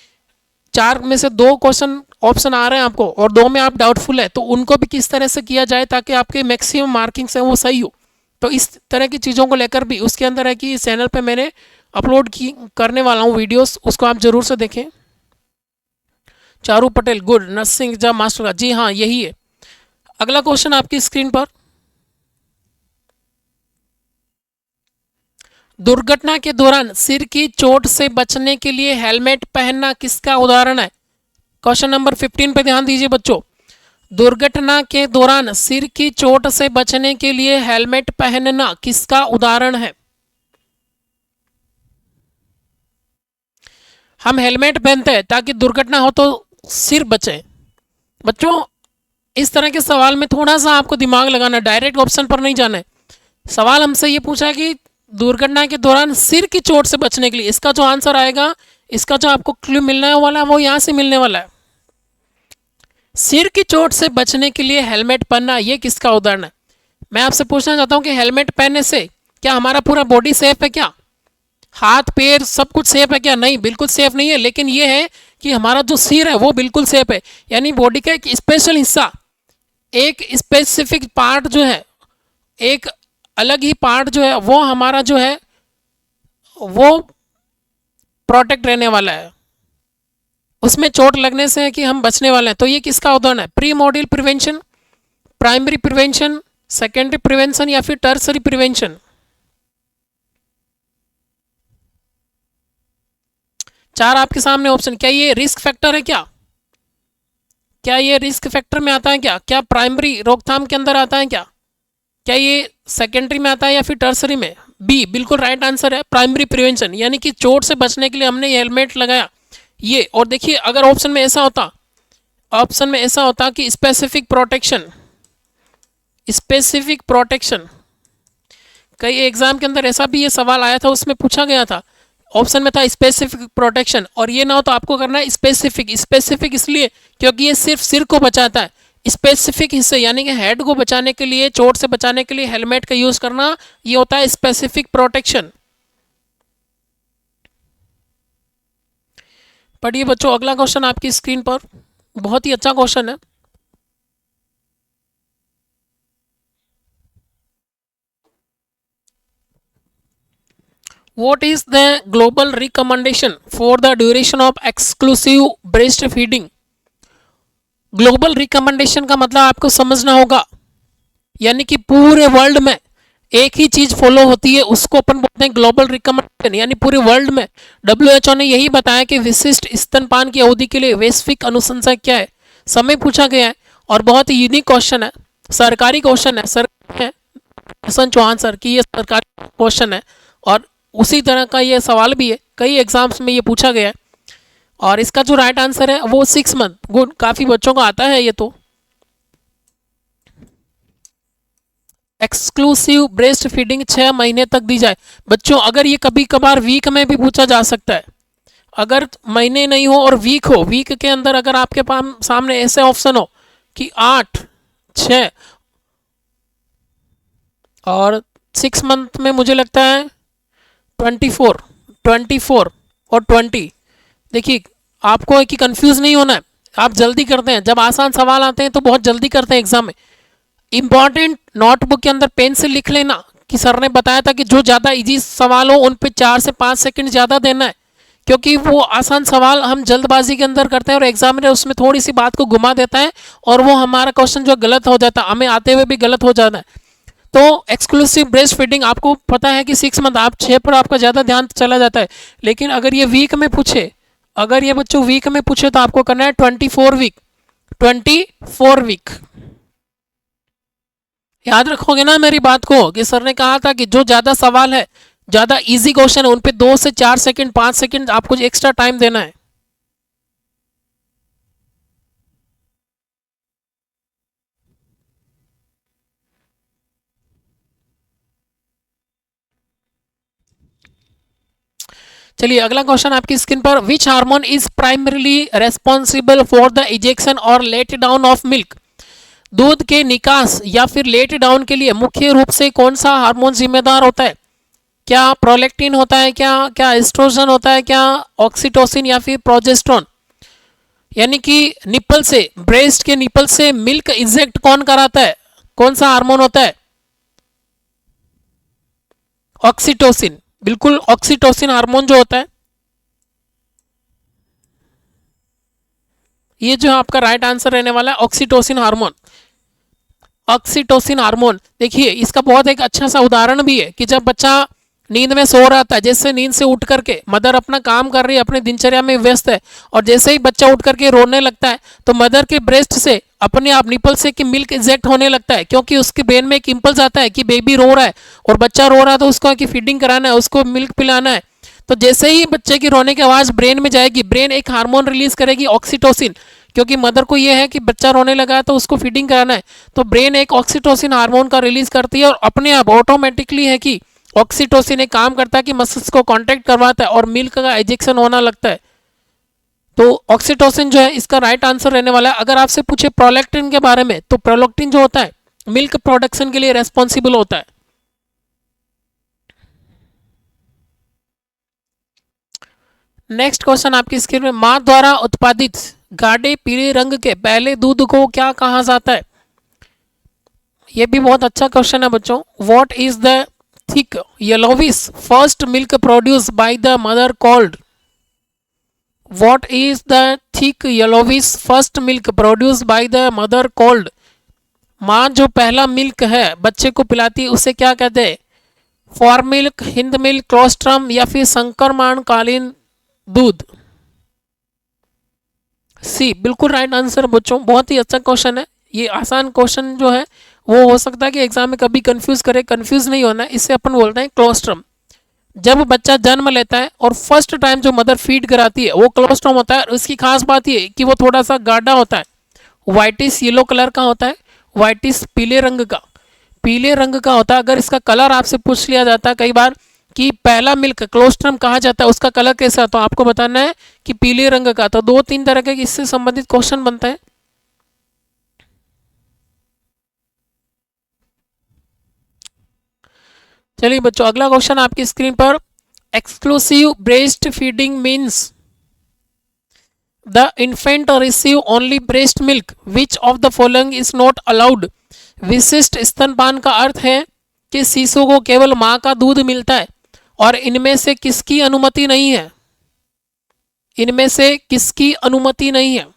4 में से 2 क्वेश्चन ऑप्शन आ रहे हैं आपको और 2 में आप डाउटफुल है, तो उनको भी किस तरह से किया जाए ताकि आपके मैक्सिमम मार्किंग्स हैं वो सही हो। तो इस तरह की चीज़ों को लेकर भी उसके अंदर है कि इस चैनल पे मैंने अपलोड की करने वाला हूँ वीडियोस, उसको आप ज़रूर से देखें। Charu Patel, good, nursing exam master का, जी हाँ यही है। अगला क्वेश्चन आपकी स्क्रीन पर, दुर्घटना के दौरान सिर की चोट से बचने के लिए हेलमेट पहनना किसका उदाहरण है। क्वेश्चन नंबर 15 पे ध्यान दीजिए बच्चों। दुर्घटना के दौरान सिर की चोट से बचने के लिए हेलमेट पहनना किसका उदाहरण है। हम हेलमेट पहनते हैं ताकि दुर्घटना हो तो सिर बचे। बच्चों, इस तरह के सवाल में थोड़ा सा आपको दिमाग लगाना, डायरेक्ट ऑप्शन पर नहीं जाना है। सवाल हमसे ये पूछा कि दुर्घटना के दौरान सिर की चोट से बचने के लिए, इसका जो आंसर आएगा, इसका जो आपको क्लू मिलने वाला है वो यहाँ से मिलने वाला है। सिर की चोट से बचने के लिए हेलमेट पहनना, ये किसका उदाहरण है। मैं आपसे पूछना चाहता हूँ कि हेलमेट पहनने से क्या हमारा पूरा बॉडी सेफ है, क्या हाथ पैर सब कुछ सेफ है क्या। नहीं, बिल्कुल सेफ नहीं है, लेकिन ये है कि हमारा जो सिर है वो बिल्कुल सेफ है। यानी बॉडी का एक स्पेशल हिस्सा, एक स्पेसिफिक पार्ट जो है, एक अलग ही पार्ट जो है वो हमारा जो है वो प्रोटेक्ट रहने वाला है, उसमें चोट लगने से है कि हम बचने वाले हैं। तो ये किसका उदाहरण है, pre module prevention, primary prevention, secondary prevention या फिर टर्सरी प्रिवेंशन। 4 आपके सामने ऑप्शन। क्या ये रिस्क फैक्टर है, क्या ये रिस्क फैक्टर में आता है, क्या प्राइमरी रोकथाम के अंदर आता है, क्या ये सेकेंडरी में आता है या फिर टर्सरी में। बी बिल्कुल राइट आंसर है, प्राइमरी प्रिवेंशन, यानी कि चोट से बचने के लिए हमने ये हेलमेट लगाया ये। और देखिए, अगर ऑप्शन में ऐसा होता कि स्पेसिफिक प्रोटेक्शन, कई एग्जाम के अंदर ऐसा भी ये सवाल आया था, उसमें पूछा गया था, ऑप्शन में था स्पेसिफिक प्रोटेक्शन, और ये ना हो तो आपको करना है स्पेसिफिक इसलिए क्योंकि ये सिर्फ सिर को बचाता है। स्पेसिफिक हिस्से यानी कि हेड को बचाने के लिए, चोट से बचाने के लिए हेलमेट का यूज करना, ये होता है स्पेसिफिक प्रोटेक्शन। पढ़िए बच्चों, अगला क्वेश्चन आपकी स्क्रीन पर, बहुत ही अच्छा क्वेश्चन है। What is the global recommendation for the duration of exclusive breastfeeding? Global recommendation का मतलब आपको समझना होगा, यानी कि पूरे वर्ल्ड में एक ही चीज फॉलो होती है, उसको अपन बोलते हैं ग्लोबल रिकमेंडेशन। यानी पूरे वर्ल्ड में WHO ने यही बताया कि विशिष्ट स्तनपान की अवधि के लिए वैश्विक अनुशंसा क्या है, समय पूछा गया है और बहुत ही यूनिक क्वेश्चन है, सरकारी क्वेश्चन है, हसन चौहान सर की ये सरकारी क्वेश्चन है और उसी तरह का ये सवाल भी है, कई एग्जाम्स में ये पूछा गया है। और इसका जो राइट आंसर है वो 6 मंथ। गुड, काफ़ी बच्चों को आता है ये तो। एक्सक्लूसिव ब्रेस्ट फीडिंग 6 महीने तक दी जाए। बच्चों अगर ये कभी कभार वीक में भी पूछा जा सकता है, अगर महीने नहीं हो और वीक हो, वीक के अंदर अगर आपके पास सामने ऐसे ऑप्शन हो कि 8, 6 और 6 मंथ में मुझे लगता है 24, 24 और 20। देखिए आपको है कि कंफ्यूज नहीं होना है, आप जल्दी करते हैं, जब आसान सवाल आते हैं तो बहुत जल्दी करते हैं एग्जाम में। इंपॉर्टेंट नोटबुक के अंदर पेन से लिख लेना कि सर ने बताया था कि जो ज़्यादा इजी सवाल हो उन पे 4 से 5 सेकंड ज़्यादा देना है, क्योंकि वो आसान सवाल हम जल्दबाजी के अंदर करते हैं और एग्जामिनर उसमें थोड़ी सी बात को घुमा देता है और वो हमारा क्वेश्चन जो गलत हो जाता है, हमें आते हुए भी गलत हो जाता है। तो एक्सक्लूसिव ब्रेस्ट फीडिंग आपको पता है कि 6 मंथ, आप 6 पर आपका ज़्यादा ध्यान चला जाता है, लेकिन अगर ये वीक में पूछे, अगर ये बच्चों वीक में पूछे तो आपको करना है 24 वीक, 24 वीक। याद रखोगे ना मेरी बात को कि सर ने कहा था कि जो ज़्यादा सवाल है, ज़्यादा इजी क्वेश्चन है, उन पे 2 से 4 सेकंड, 5 सेकंड आपको एक्स्ट्रा टाइम देना है। चलिए अगला क्वेश्चन आपकी स्क्रीन पर, which hormone is primarily responsible for the ejection और लेट डाउन ऑफ मिल्क। दूध के निकास या फिर लेट डाउन के लिए मुख्य रूप से कौन सा हार्मोन जिम्मेदार होता है? क्या प्रोलेक्टिन होता है, क्या क्या एस्ट्रोजन होता है, क्या ऑक्सीटोसिन या फिर प्रोजेस्ट्रॉन? यानी कि निपल से, ब्रेस्ट के निपल से मिल्क इजेक्ट कौन कराता है, कौन सा हार्मोन होता है? ऑक्सीटोसिन, बिल्कुल ऑक्सीटोसिन हार्मोन जो होता है, ये जो आपका राइट आंसर रहने वाला है ऑक्सीटोसिन हार्मोन। ऑक्सीटोसिन हार्मोन, देखिए इसका बहुत एक अच्छा सा उदाहरण भी है कि जब बच्चा नींद में सो रहा था, जैसे नींद से उठ करके मदर अपना काम कर रही है, अपनी दिनचर्या में व्यस्त है, और जैसे ही बच्चा उठ करके रोने लगता है तो मदर के ब्रेस्ट से अपने आप निपल से कि मिल्क इजेक्ट होने लगता है, क्योंकि उसके ब्रेन में एक इम्पल्स आता है कि बेबी रो रहा है और बच्चा रो रहा है तो उसको कि फीडिंग कराना है, उसको मिल्क पिलाना है। तो जैसे ही बच्चे की रोने की आवाज़ ब्रेन में जाएगी, ब्रेन एक हार्मोन रिलीज करेगी ऑक्सीटोसिन, क्योंकि मदर को यह है कि बच्चा रोने लगा है तो उसको फीडिंग कराना है, तो ब्रेन एक ऑक्सीटोसिन हार्मोन का रिलीज करती है और अपने आप ऑटोमेटिकली है कि ऑक्सीटोसिन एक काम करता है कि मसल्स को कांटेक्ट करवाता है और मिल्क का एजेक्शन होना लगता है। तो ऑक्सीटोसिन जो है इसका राइट आंसर रहने वाला है। अगर आपसे पूछे प्रोलैक्टिन के बारे में, तो प्रोलैक्टिन जो होता है मिल्क प्रोडक्शन के लिए रेस्पॉन्सिबल होता है। नेक्स्ट क्वेश्चन आपकी स्क्रीन में, माँ द्वारा उत्पादित गाढ़े पीले रंग के पहले दूध को क्या कहा जाता है? ये भी बहुत अच्छा क्वेश्चन है बच्चों। What is the thick yellowish first milk produce by the mother called? What is the thick yellowish first milk produce by the mother called? माँ जो पहला मिल्क है बच्चे को पिलाती है उसे क्या कहते हैं? फॉर मिल्क, हिंद मिल्क, क्लोस्ट्रम या फिर संक्रमण कालीन दूध? सी बिल्कुल राइट आंसर बच्चों, बहुत ही अच्छा क्वेश्चन है। ये आसान क्वेश्चन जो है वो हो सकता है कि एग्जाम में कभी कंफ्यूज करे, कंफ्यूज नहीं होना है, इससे अपन बोलते हैं क्लोस्ट्रम। जब बच्चा जन्म लेता है और फर्स्ट टाइम जो मदर फीड कराती है वो क्लोस्ट्रम होता है। उसकी खास बात ये कि वो थोड़ा सा गाढ़ा होता है, वाइटिस येलो कलर का होता है, वाइटिस पीले रंग का, पीले रंग का होता है। अगर इसका कलर आपसे पूछ लिया जाता है कई बार कि पहला मिल्क क्लोस्ट्रम कहा जाता है, उसका कलर कैसा, तो आपको बताना है कि पीले रंग का। तो 2-3 तरह के इससे संबंधित क्वेश्चन बनता है। चलिए बच्चों अगला क्वेश्चन आपकी स्क्रीन पर, exclusive breast feeding means the infant receive only breast milk, which of the following is not allowed. विशिष्ट स्तनपान का अर्थ है कि शिशु को केवल माँ का दूध मिलता है और इनमें से किसकी अनुमति नहीं है? इनमें से किसकी अनुमति नहीं है?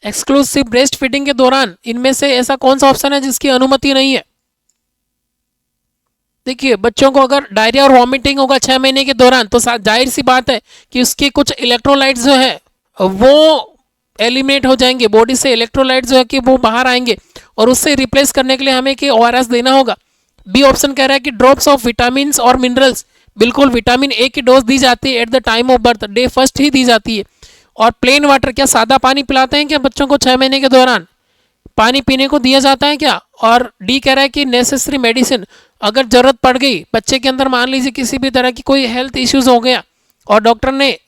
एक्सक्लूसिव ब्रेस्ट फीडिंग के दौरान इनमें से ऐसा कौन सा ऑप्शन है जिसकी अनुमति नहीं है? देखिए बच्चों को अगर डायरिया और वॉमिटिंग होगा 6 महीने के दौरान तो जाहिर सी बात है कि उसकी कुछ इलेक्ट्रोलाइट्स जो है वो एलिमिनेट हो जाएंगे, बॉडी से इलेक्ट्रोलाइट जो है कि वो बाहर आएंगे और उससे रिप्लेस करने के लिए हमें कि ORS देना होगा। बी ऑप्शन कह रहा है कि ड्रॉप्स ऑफ विटामिन और मिनरल्स, बिल्कुल विटामिन ए की डोज दी जाती है at the time of birth, day first ही दी जाती है। और प्लेन वाटर, क्या सादा पानी पिलाते हैं क्या बच्चों को 6 महीने के दौरान, पानी पीने को दिया जाता है क्या। और डी कह रहा है कि नेसेसरी मेडिसिन, अगर जरूरत पड़ गई बच्चे के अंदर, मान लीजिए किसी भी तरह की कोई हेल्थ इश्यूज हो गया और डॉक्टर ने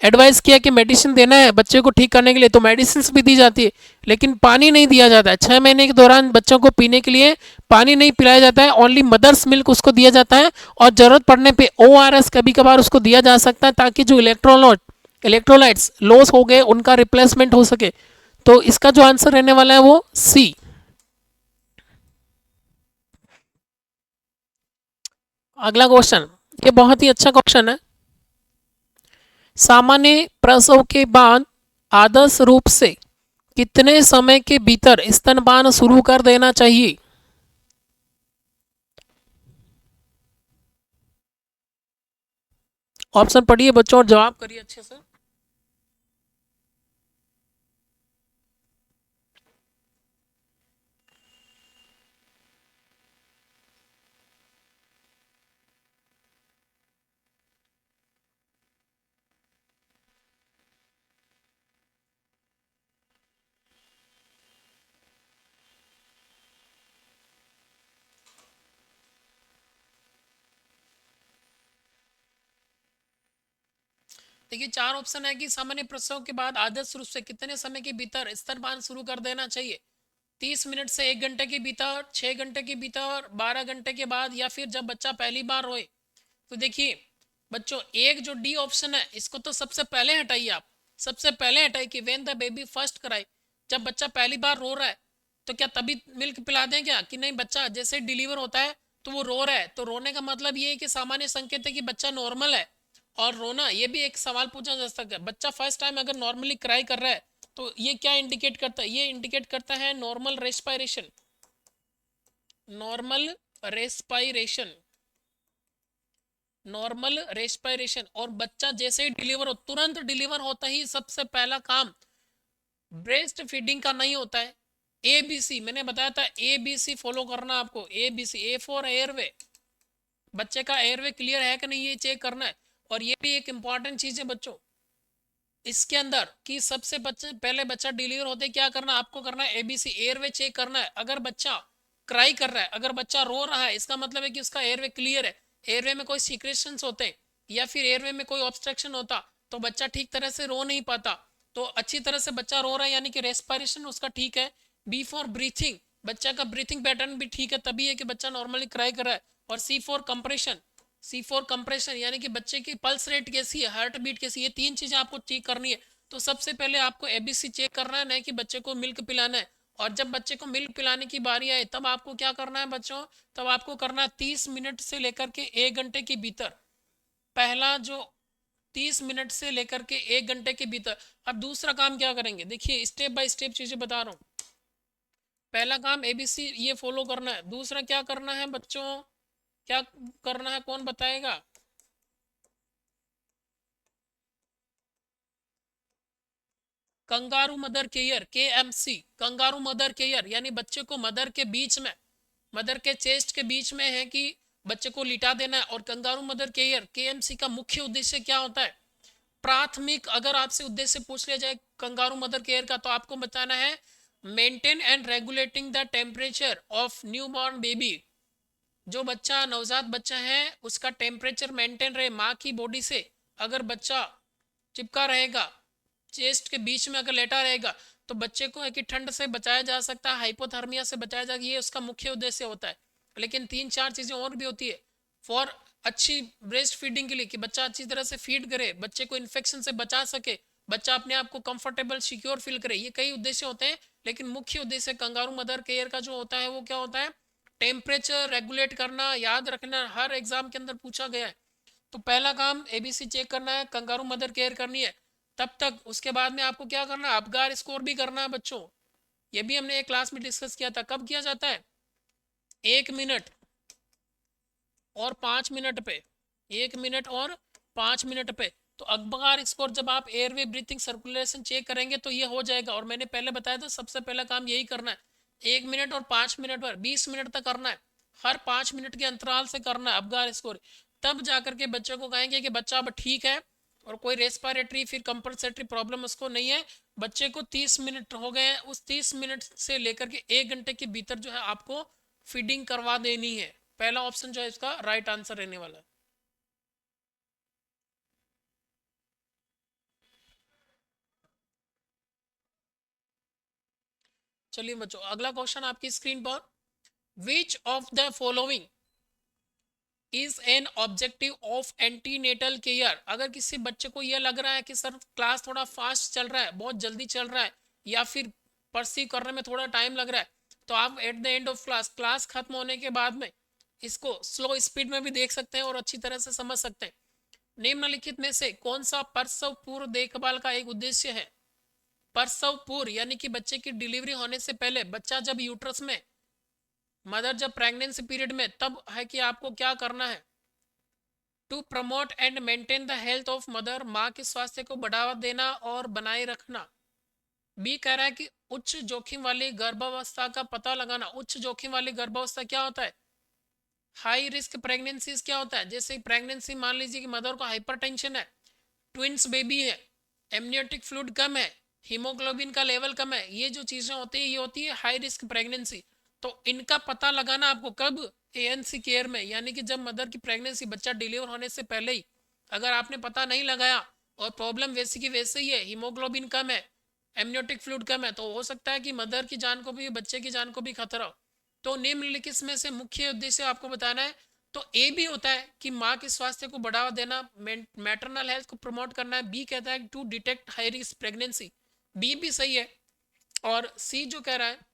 एडवाइस किया कि मेडिसिन देना है बच्चे को ठीक करने के लिए, तो मेडिसिन भी दी जाती है, लेकिन पानी नहीं दिया जाता है। 6 महीने के दौरान बच्चों को पीने के लिए पानी नहीं पिलाया जाता है, ओनली मदर्स मिल्क उसको दिया जाता है। और ज़रूरत पड़ने पे ORS कभी कभार उसको दिया जा सकता है, ताकि जो इलेक्ट्रोलाइट्स लॉस हो गए उनका रिप्लेसमेंट हो सके। तो इसका जो आंसर रहने वाला है वो सी। अगला क्वेश्चन, ये बहुत ही अच्छा क्वेश्चन है। सामान्य प्रसव के बाद आदर्श रूप से कितने समय के भीतर स्तनपान शुरू कर देना चाहिए। ऑप्शन पढ़िए बच्चों और जवाब करिए अच्छे से। देखिए, चार ऑप्शन है कि सामान्य प्रसव के बाद आदर्श रूप से कितने समय के भीतर स्तनपान शुरू कर देना चाहिए। 30 मिनट से 1 घंटे के भीतर, 6 घंटे के भीतर, 12 घंटे के बाद, या फिर जब बच्चा पहली बार रोए। तो देखिए बच्चों, एक जो डी ऑप्शन है इसको तो सबसे पहले हटाइए आप। सबसे पहले हटाइए कि व्हेन द बेबी फर्स्ट कराई, जब बच्चा पहली बार रो रहा है तो क्या तभी मिल्क पिला दें क्या, कि नहीं बच्चा जैसे डिलीवर होता है तो वो रो रहा है, तो रोने का मतलब ये है कि सामान्य संकेत है कि बच्चा नॉर्मल है। और रोना, ये भी एक सवाल पूछा जा सकता है, बच्चा फर्स्ट टाइम अगर नॉर्मली क्राई कर रहा है तो ये क्या इंडिकेट करता है, ये इंडिकेट करता है normal respiration. Normal respiration, normal respiration. और बच्चा जैसे ही डिलीवर हो, तुरंत डिलीवर होता ही सबसे पहला काम ब्रेस्ट फीडिंग का नहीं होता है। ABC मैंने बताया था, ABC फॉलो करना आपको। ABC, ए फॉर एयरवे, बच्चे का एयरवे क्लियर है कि नहीं ये चेक करना है। और ये भी एक इंपॉर्टेंट चीज है बच्चों इसके अंदर, कि सबसे बच्चे पहले बच्चा डिलीवर होते क्या करना आपको करना है, ABC एयरवे चेक करना है। अगर बच्चा क्राई कर रहा है, अगर बच्चा रो रहा है, इसका मतलब है कि उसका एयरवे क्लियर है। एयरवे में कोई सीक्रेशंस होते हैं या फिर एयरवे में कोई ऑब्स्ट्रक्शन होता तो बच्चा ठीक तरह से रो नहीं पाता। तो अच्छी तरह से बच्चा रो रहा है यानी कि रेस्पिरेशन उसका ठीक है। बी फॉर ब्रीथिंग, बच्चा का ब्रीथिंग पैटर्न भी ठीक है, तभी है कि बच्चा नॉर्मली क्राई कर रहा है। और सी फॉर कंप्रेशन, C4 कंप्रेशन यानी कि बच्चे की पल्स रेट कैसी है, हार्ट बीट कैसी है, ये 3 चीजें आपको चेक करनी है। तो सबसे पहले आपको ABC चेक करना है, नहीं कि बच्चे को मिल्क पिलाना है। और जब बच्चे को मिल्क पिलाने की बारी आए तब आपको क्या करना है बच्चों, तब आपको करना है 30 मिनट से लेकर के 1 घंटे के भीतर। पहला जो 30 मिनट से लेकर के 1 घंटे के भीतर। अब दूसरा काम क्या करेंगे, देखिए स्टेप बाय स्टेप चीजें बता रहा हूँ। पहला काम ABC ये फॉलो करना है। दूसरा क्या करना है बच्चों, क्या करना है कौन बताएगा। Kangaroo mother care, KMC, kangaroo mother care, यानी बच्चे को मदर के बीच में, मदर के चेस्ट के बीच में है कि बच्चे को लिटा देना है। और कंगारू मदर केयर KMC का मुख्य उद्देश्य क्या होता है, प्राथमिक अगर आपसे उद्देश्य पूछ लिया जाए कंगारू मदर केयर का, तो आपको बताना है maintain and regulating the temperature of newborn baby. जो बच्चा नवजात बच्चा है उसका टेम्परेचर मेंटेन रहे माँ की बॉडी से। अगर बच्चा चिपका रहेगा, चेस्ट के बीच में अगर लेटा रहेगा, तो बच्चे को है कि ठंड से बचाया जा सकता है, हाइपोथर्मिया से बचाया जा, ये उसका मुख्य उद्देश्य होता है। लेकिन 3-4 चीजें और भी होती है फॉर अच्छी ब्रेस्ट फीडिंग के लिए, कि बच्चा अच्छी तरह से फीड करे, बच्चे को इन्फेक्शन से बचा सके, बच्चा अपने आप को कंफर्टेबल सिक्योर फील करे, ये कई उद्देश्य होते हैं। लेकिन मुख्य उद्देश्य कंगारू मदर केयर का जो होता है वो क्या होता है, टेम्परेचर रेगुलेट करना। याद रखना, हर एग्जाम के अंदर पूछा गया है। तो पहला काम ABC चेक करना है, कंगारू मदर केयर करनी है। तब तक उसके बाद में आपको क्या करना है, अपगार स्कोर भी करना है बच्चों। ये भी हमने एक क्लास में डिस्कस किया था, कब किया जाता है, 1 मिनट और 5 मिनट पे, 1 मिनट और 5 मिनट पे। तो अखबार स्कोर जब आप एयरवे ब्रीथिंग सर्कुलेशन चेक करेंगे तो ये हो जाएगा। और मैंने पहले बताया था सबसे पहला काम यही करना है, 1 मिनट और 5 मिनट पर 20 मिनट तक करना है, हर 5 मिनट के अंतराल से करना है अखबार स्कोर। तब जाकर के बच्चे को कहेंगे कि बच्चा अब ठीक है और कोई रेस्पिरेटरी फिर कंपल्सरी प्रॉब्लम उसको नहीं है। बच्चे को 30 मिनट हो गए हैं, उस 30 मिनट से लेकर के 1 घंटे के भीतर जो है आपको फीडिंग करवा देनी है। पहला ऑप्शन जो है इसका राइट आंसर रहने वाला है। चलिए बच्चों अगला क्वेश्चन आपकी स्क्रीन पर, which of the following is an objective of antenatal care. अगर किसी बच्चे को यह लग रहा है कि सर क्लास थोड़ा फास्ट चल रहा है, बहुत जल्दी चल रहा है, या फिर परसीव करने में थोड़ा टाइम लग रहा है, तो आप at the end of class, class खत्म होने के बाद में इसको स्लो स्पीड में भी देख सकते हैं और अच्छी तरह से समझ सकते हैं। निम्नलिखित में से कौन सा प्रसव पूर्व देखभाल का एक उद्देश्य है। प्रसव पूर्व यानी कि बच्चे की डिलीवरी होने से पहले, बच्चा जब यूट्रस में, मदर जब प्रेगनेंसी पीरियड में, तब है कि आपको क्या करना है, to promote and maintain the health of mother, माँ के स्वास्थ्य को बढ़ावा देना और बनाए रखना। बी कह रहा है कि उच्च जोखिम वाली गर्भावस्था का पता लगाना। उच्च जोखिम वाली गर्भावस्था क्या होता है, हाई रिस्क प्रेगनेंसीज क्या होता है, जैसे प्रेगनेंसी मान लीजिए कि मदर को हाइपरटेंशन है, ट्विंस बेबी है, एमनियोटिक फ्लूइड कम है, हीमोग्लोबिन का लेवल कम है, ये जो चीज़ें होती है ये होती है हाई रिस्क प्रेगनेंसी। तो इनका पता लगाना आपको कब, एएनसी केयर में, यानी कि जब मदर की प्रेगनेंसी, बच्चा डिलीवर होने से पहले ही अगर आपने पता नहीं लगाया और प्रॉब्लम वैसी की वैसे ही है, हीमोग्लोबिन कम है, एमनियोटिक फ्लूइड कम है, तो हो सकता है कि मदर की जान को भी, बच्चे की जान को भी खतरा हो। तो निम्नलिखित में से मुख्य उद्देश्य आपको बताना है। तो ए भी होता है कि माँ के स्वास्थ्य को बढ़ावा देना, मैटरनल हेल्थ को प्रमोट करना है। बी कहता है to detect high risk pregnancy, B भी सही है। और सी जो कह रहा है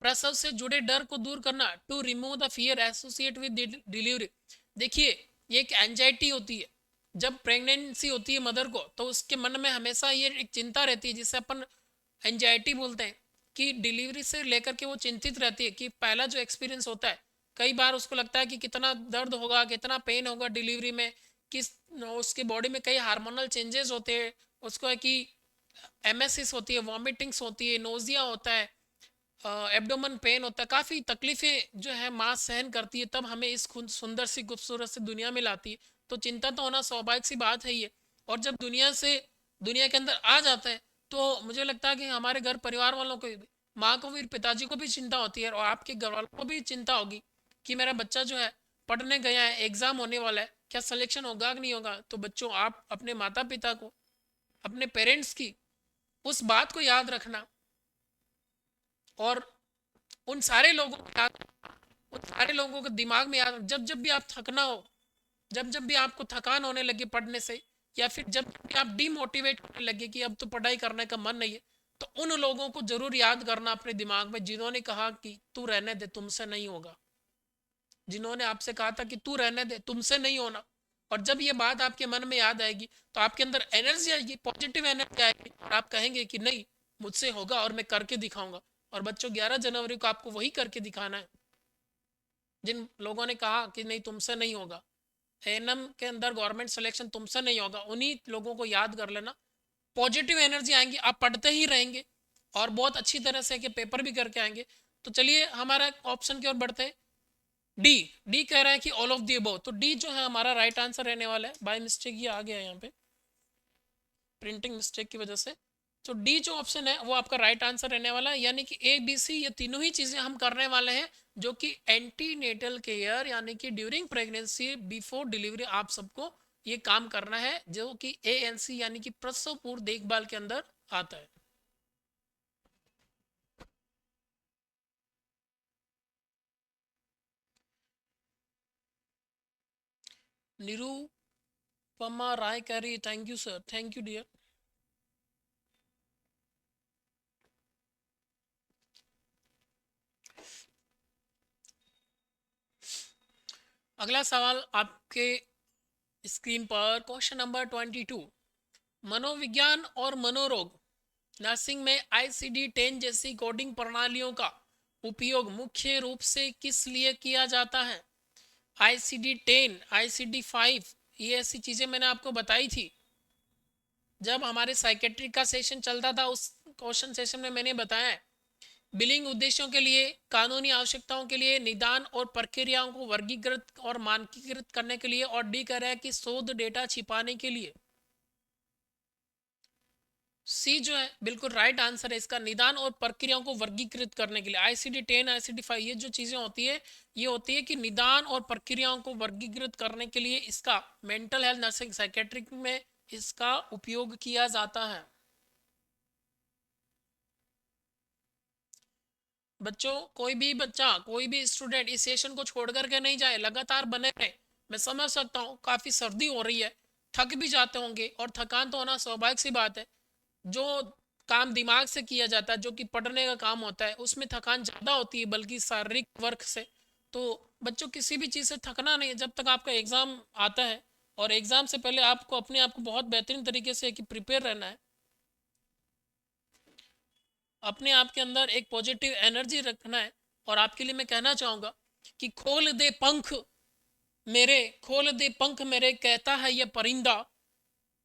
प्रसव से जुड़े डर को दूर करना, to remove the fear associate with delivery. देखिए ये एक एंजाइटी होती है जब प्रेगनेंसी होती है मदर को, तो उसके मन में हमेशा ये एक चिंता रहती है जिसे अपन एंजाइटी बोलते हैं, कि डिलीवरी से लेकर के वो चिंतित रहती है कि पहला जो एक्सपीरियंस होता है, कई बार उसको लगता है कि कितना दर्द होगा, कितना पेन होगा डिलीवरी में, किस उसके बॉडी में कई हार्मोनल चेंजेस होते हैं, उसको है कि एमएसएस होती है, वॉमिटिंग्स होती है, नोजिया होता है, एब्डोमन पेन होता है, काफ़ी तकलीफ़ें जो है माँ सहन करती है, तब हमें इस सुंदर सी खूबसूरत सी दुनिया में लाती है। तो चिंता तो होना स्वाभाविक सी बात है ये। और जब दुनिया के अंदर आ जाता है तो मुझे लगता है कि हमारे घर परिवार वालों को भी, माँ को भी, पिताजी को भी चिंता होती है और आपके घर वालों को भी चिंता होगी कि मेरा बच्चा जो है पढ़ने गया है, एग्ज़ाम होने वाला है, क्या सिलेक्शन होगा कि नहीं होगा। तो बच्चों आप अपने माता पिता को, अपने पेरेंट्स की उस बात को याद रखना, और उन सारे लोगों को याद, उन सारे लोगों को दिमाग में याद, जब जब भी आप थकना हो, जब जब भी आपको थकान होने लगे पढ़ने से, या फिर जब भी आप डीमोटिवेट होने लगे कि अब तो पढ़ाई करने का मन नहीं है, तो उन लोगों को जरूर याद करना अपने दिमाग में जिन्होंने कहा कि तू रहने दे, तुमसे नहीं होगा, जिन्होंने आपसे कहा था कि तू रहने दे, तुमसे नहीं होना। और जब ये बात आपके मन में याद आएगी तो आपके अंदर एनर्जी आएगी, पॉजिटिव एनर्जी आएगी, और आप कहेंगे कि नहीं मुझसे होगा और मैं करके दिखाऊंगा। और बच्चों 11 जनवरी को आपको वही करके दिखाना है जिन लोगों ने कहा कि नहीं तुमसे नहीं होगा, एएनएम के अंदर गवर्नमेंट सिलेक्शन तुमसे नहीं होगा, उन्हीं लोगों को याद कर लेना। पॉजिटिव एनर्जी आएंगी, आप पढ़ते ही रहेंगे और बहुत अच्छी तरह से के पेपर भी करके आएंगे। तो चलिए हमारा ऑप्शन की ओर बढ़ते हैं। डी, डी कह रहा है कि ऑल ऑफ दी अबव, तो डी जो है हमारा राइट आंसर रहने वाला है। बाय मिस्टेक ये आ गया है यहाँ पे, प्रिंटिंग मिस्टेक की वजह से। तो डी जो ऑप्शन है वो आपका राइट आंसर रहने वाला है, यानी कि ए बी सी ये तीनों ही चीज़ें हम करने वाले हैं जो कि एंटीनेटल केयर यानी कि ड्यूरिंग प्रेगनेंसी बिफोर डिलीवरी आप सबको ये काम करना है, जो कि एएनसी यानी कि प्रसव पूर्व देखभाल के अंदर आता है। निरूपमा राय कह रही है thank you sir, thank you dear. अगला सवाल आपके स्क्रीन पर, क्वेश्चन नंबर 22, मनोविज्ञान और मनोरोग नर्सिंग में ICD-10 जैसी कोडिंग प्रणालियों का उपयोग मुख्य रूप से किस लिए किया जाता है। ICD-10, ICD-5 ये ऐसी चीज़ें मैंने आपको बताई थी जब हमारे साइकेट्रिक का सेशन चलता था। उस क्वेश्चन सेशन में मैंने बताया है बिलिंग उद्देश्यों के लिए, कानूनी आवश्यकताओं के लिए, निदान और प्रक्रियाओं को वर्गीकृत और मानकीकृत करने के लिए, और डी कह रहा है कि शोध डेटा छिपाने के लिए। सी जो है बिल्कुल राइट आंसर है इसका, निदान और प्रक्रियाओं को वर्गीकृत करने के लिए। ICD-10, ICD-5 ये जो चीज़ें होती है, ये होती है कि निदान और प्रक्रियाओं को वर्गीकृत करने के लिए इसका मेंटल हेल्थ, नर्सिंग, साइकेट्रिक में इसका उपयोग किया जाता है। बच्चों, कोई भी बच्चा, कोई भी स्टूडेंट इस सेशन को छोड़ करके नहीं जाए, लगातार बने रहे। मैं समझ सकता हूँ काफ़ी सर्दी हो रही है, थक भी जाते होंगे, और थकान तो होना स्वाभाविक सी बात है। जो काम दिमाग से किया जाता है, जो कि पढ़ने का काम होता है, उसमें थकान ज़्यादा होती है बल्कि शारीरिक वर्क से। तो बच्चों, किसी भी चीज़ से थकना नहीं है जब तक आपका एग्ज़ाम आता है। और एग्ज़ाम से पहले आपको अपने आप को बहुत बेहतरीन तरीके से कि प्रिपेयर रहना है, अपने आप के अंदर एक पॉजिटिव एनर्जी रखना है। और आपके लिए मैं कहना चाहूँगा कि खोल दे पंख मेरे, खोल दे पंख मेरे, कहता है ये परिंदा,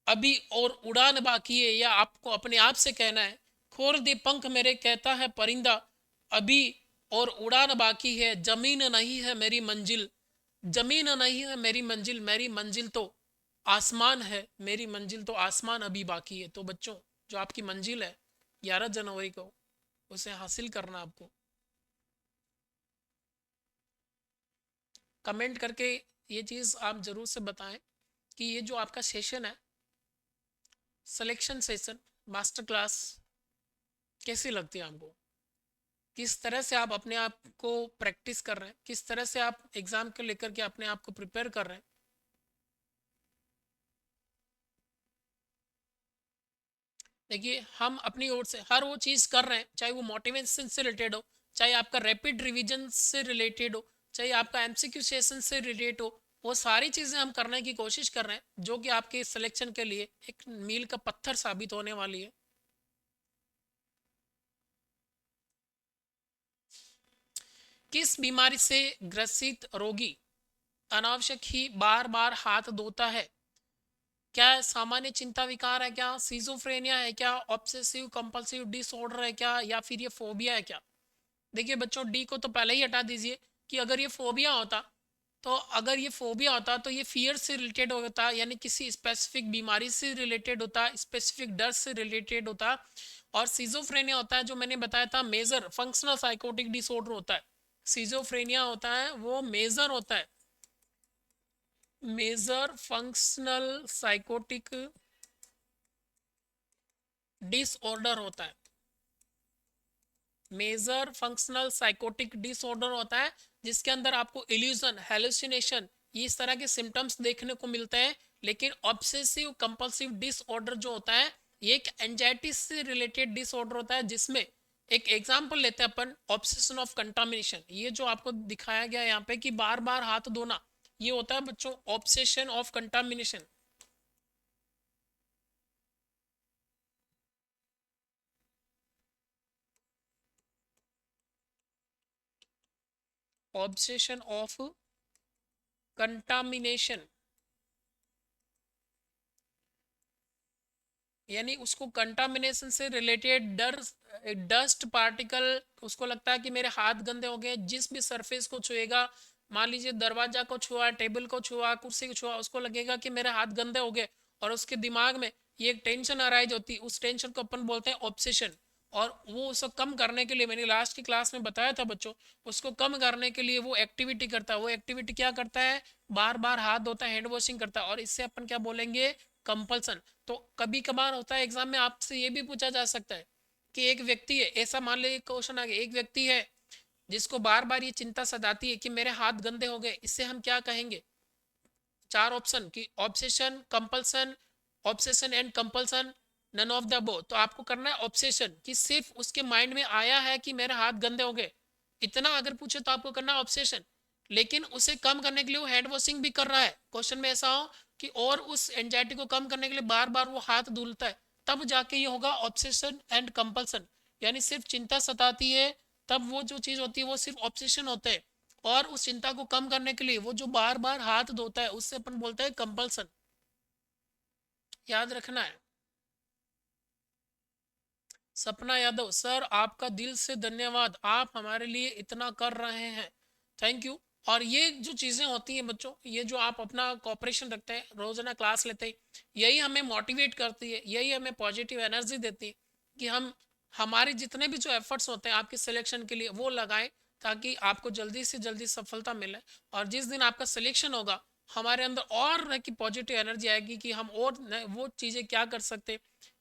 अभी और उड़ान बाकी है। या आपको अपने आप से कहना है, खोल दे पंख मेरे, कहता है परिंदा, अभी और उड़ान बाकी है। जमीन नहीं है मेरी मंजिल, जमीन नहीं है मेरी मंजिल तो आसमान है, मेरी मंजिल तो आसमान अभी बाकी है। तो बच्चों, जो आपकी मंजिल है 11 जनवरी को, उसे हासिल करना आपको। कमेंट करके ये चीज़ आप ज़रूर से बताएं कि ये जो आपका सेशन है, सिलेक्शन सेशन, मास्टर क्लास, कैसी लगती है आपको, किस तरह से आप अपने आप को प्रैक्टिस कर रहे हैं, किस तरह से आप एग्ज़ाम को लेकर के अपने आप को प्रिपेयर कर रहे हैं। देखिए, हम अपनी ओर से हर वो चीज़ कर रहे हैं, चाहे वो मोटिवेशन से रिलेटेड हो, चाहे आपका रैपिड रिवीजन से रिलेटेड हो, चाहे आपका MCQ सेशन से रिलेटेड हो। वो सारी चीज़ें हम करने की कोशिश कर रहे हैं, जो कि आपके सिलेक्शन के लिए एक मील का पत्थर साबित होने वाली है। किस बीमारी से ग्रसित रोगी अनावश्यक ही बार बार हाथ धोता है? क्या सामान्य चिंता विकार है क्या, सीजोफ्रेनिया है क्या, ऑब्सेसिव कंपल्सिव डिसऑर्डर है क्या, या फिर ये फोबिया है क्या? देखिए बच्चों, डी को तो पहले ही हटा दीजिए कि अगर ये फोबिया होता, तो अगर ये फोबिया होता तो ये फियर से रिलेटेड होता, यानी किसी स्पेसिफिक बीमारी से रिलेटेड होता, स्पेसिफिक डर से रिलेटेड होता। और सीजोफ्रेनिया होता है, जो मैंने बताया था, मेजर फंक्शनल साइकोटिक डिसऑर्डर होता है। सीजोफ्रेनिया होता है वो मेजर होता है, मेजर फंक्शनल साइकोटिक डिसऑर्डर होता है, मेजर फंक्शनल साइकोटिक डिसऑर्डर होता है, जिसके अंदर आपको इल्यूजन, हेलुसिनेशन, ये इस तरह के सिम्टम्स देखने को मिलते हैं। लेकिन ऑब्सेसिव कंपल्सिव डिसऑर्डर जो होता है, ये एक एंजाइटी से रिलेटेड डिसऑर्डर होता है, जिसमें एक एग्जांपल लेते हैं अपन, ऑब्सेशन ऑफ कंटामिनेशन। ये जो आपको दिखाया गया यहाँ पे कि बार बार हाथ धोना, ये होता है बच्चों obsession of contamination. Obsession of contamination, यानी उसको कंटामिनेशन से रिलेटेड डर, डस्ट पार्टिकल, उसको लगता है कि मेरे हाथ गंदे हो गए। जिस भी सरफेस को छुएगा, मान लीजिए दरवाजा को छुआ, टेबल को छुआ, कुर्सी को छुआ, उसको लगेगा कि मेरे हाथ गंदे हो गए, और उसके दिमाग में ये एक टेंशन अराइज होती है। उस टेंशन को अपन बोलते हैं ऑब्सेशन। और वो उसको कम करने के लिए, मैंने लास्ट की क्लास में बताया था बच्चों, उसको कम करने के लिए वो एक्टिविटी करता है। वो एक्टिविटी क्या करता है? बार बार हाथ धोता है, हैंड वॉशिंग करता है, और इससे अपन क्या बोलेंगे? कंपल्सन। तो कभी कभार होता है एग्जाम में, आपसे ये भी पूछा जा सकता है कि एक व्यक्ति है, ऐसा मान लीजिए क्वेश्चन आ गया, एक व्यक्ति है जिसको बार बार ये चिंता सताती है कि मेरे हाथ गंदे हो गए, इससे हम क्या कहेंगे? चार ऑप्शन कि obsession, compulsion, obsession and compulsion, none of the above. तो आपको करना है ऑब्सेशन, कि सिर्फ उसके माइंड में आया है कि मेरे हाथ गंदे हो गए, इतना अगर पूछे तो आपको करना है ऑब्सेशन। लेकिन उसे कम करने के लिए वो हैंड वॉशिंग भी कर रहा है, क्वेश्चन में ऐसा हो कि और उस एंजाइटी को कम करने के लिए बार बार वो हाथ धुलता है, तब जाके ये होगा ऑब्सेशन एंड कंपल्सन। यानी सिर्फ चिंता सताती है, तब वो जो चीज़ होती है वो सिर्फ ऑब्सेशन होता है। और उस चिंता को कम करने के लिए वो जो बार बार हाथ धोता है उससे अपन बोलते हैं कंपल्सन। याद रखना है। सपना यादव सर, आपका दिल से धन्यवाद, आप हमारे लिए इतना कर रहे हैं, थैंक यू। और ये जो चीज़ें होती हैं बच्चों, ये जो आप अपना कॉपरेशन रखते हैं, रोजाना क्लास लेते हैं, यही हमें मोटिवेट करती है, यही हमें पॉजिटिव एनर्जी देती है कि हम हमारे जितने भी जो एफर्ट्स होते हैं आपके सिलेक्शन के लिए वो लगाएं, ताकि आपको जल्दी से जल्दी सफलता मिले। और जिस दिन आपका सिलेक्शन होगा, हमारे अंदर और की पॉजिटिव एनर्जी आएगी कि हम और वो चीज़ें क्या कर सकते हैं,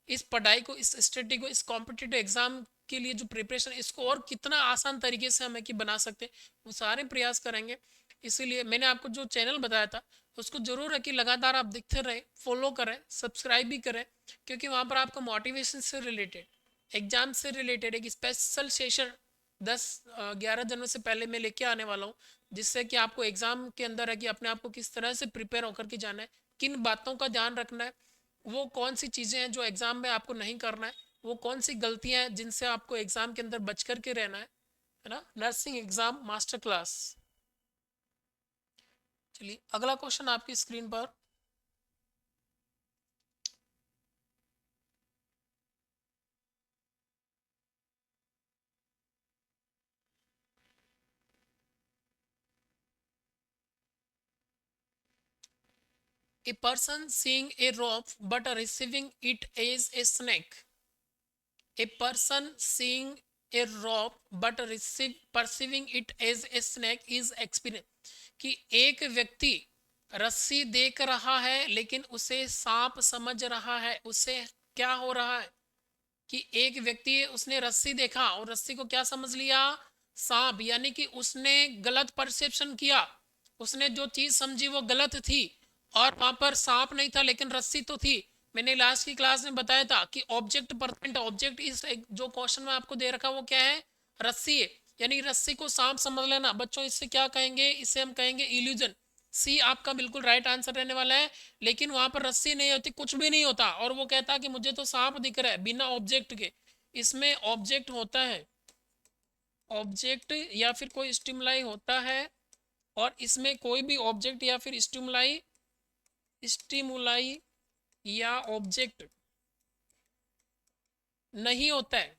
इस पढ़ाई को, इस स्टडी को, इस कॉम्पिटिटिव एग्जाम के लिए जो प्रिपरेशन, इसको और कितना आसान तरीके से हमें कि बना सकते हैं, वो सारे प्रयास करेंगे। इसीलिए मैंने आपको जो चैनल बताया था उसको जरूर है कि लगातार आप दिखते रहें, फॉलो करें, सब्सक्राइब भी करें, क्योंकि वहाँ पर आपको मोटिवेशन से रिलेटेड, एग्जाम से रिलेटेड एक स्पेशल सेशन 10-11 जनवरी से पहले मैं लेके आने वाला हूँ, जिससे कि आपको एग्जाम के अंदर है कि अपने आप को किस तरह से प्रिपेयर होकर के जाना है, किन बातों का ध्यान रखना है, वो कौन सी चीज़ें हैं जो एग्ज़ाम में आपको नहीं करना है, वो कौन सी गलतियां हैं जिनसे आपको एग्ज़ाम के अंदर बच कर के रहना है ना। Nursing exam master class. चलिए अगला क्वेश्चन आपकी स्क्रीन पर। A person seeing a rope but receiving it as a snake. A person seeing a rope but perceiving it as a snake is experience। कि एक व्यक्ति रस्सी देख रहा है लेकिन उसे सांप समझ रहा है, उससे क्या हो रहा है कि एक व्यक्ति है, उसने रस्सी देखा और रस्सी को क्या समझ लिया, सांप, यानी कि उसने गलत परसेप्शन किया, उसने जो चीज समझी वो गलत थी, और वहां पर सांप नहीं था लेकिन रस्सी तो थी। मैंने लास्ट की क्लास में बताया था कि ऑब्जेक्ट परसेंट ऑब्जेक्ट इस जो क्वेश्चन में आपको दे रखा वो क्या है, रस्सी है। यानी रस्सी को सांप समझ लेना बच्चों, इससे क्या कहेंगे, इसे हम कहेंगे इल्यूजन। सी आपका बिल्कुल राइट आंसर रहने वाला है। लेकिन वहां पर रस्सी नहीं होती, कुछ भी नहीं होता, और वो कहता कि मुझे तो सांप दिख रहा है बिना ऑब्जेक्ट के। इसमें ऑब्जेक्ट होता है, ऑब्जेक्ट या फिर कोई स्टिमुलाई होता है, और इसमें कोई भी ऑब्जेक्ट या फिर स्टिमुलाई, स्टिमुलाई या ऑब्जेक्ट नहीं होता है।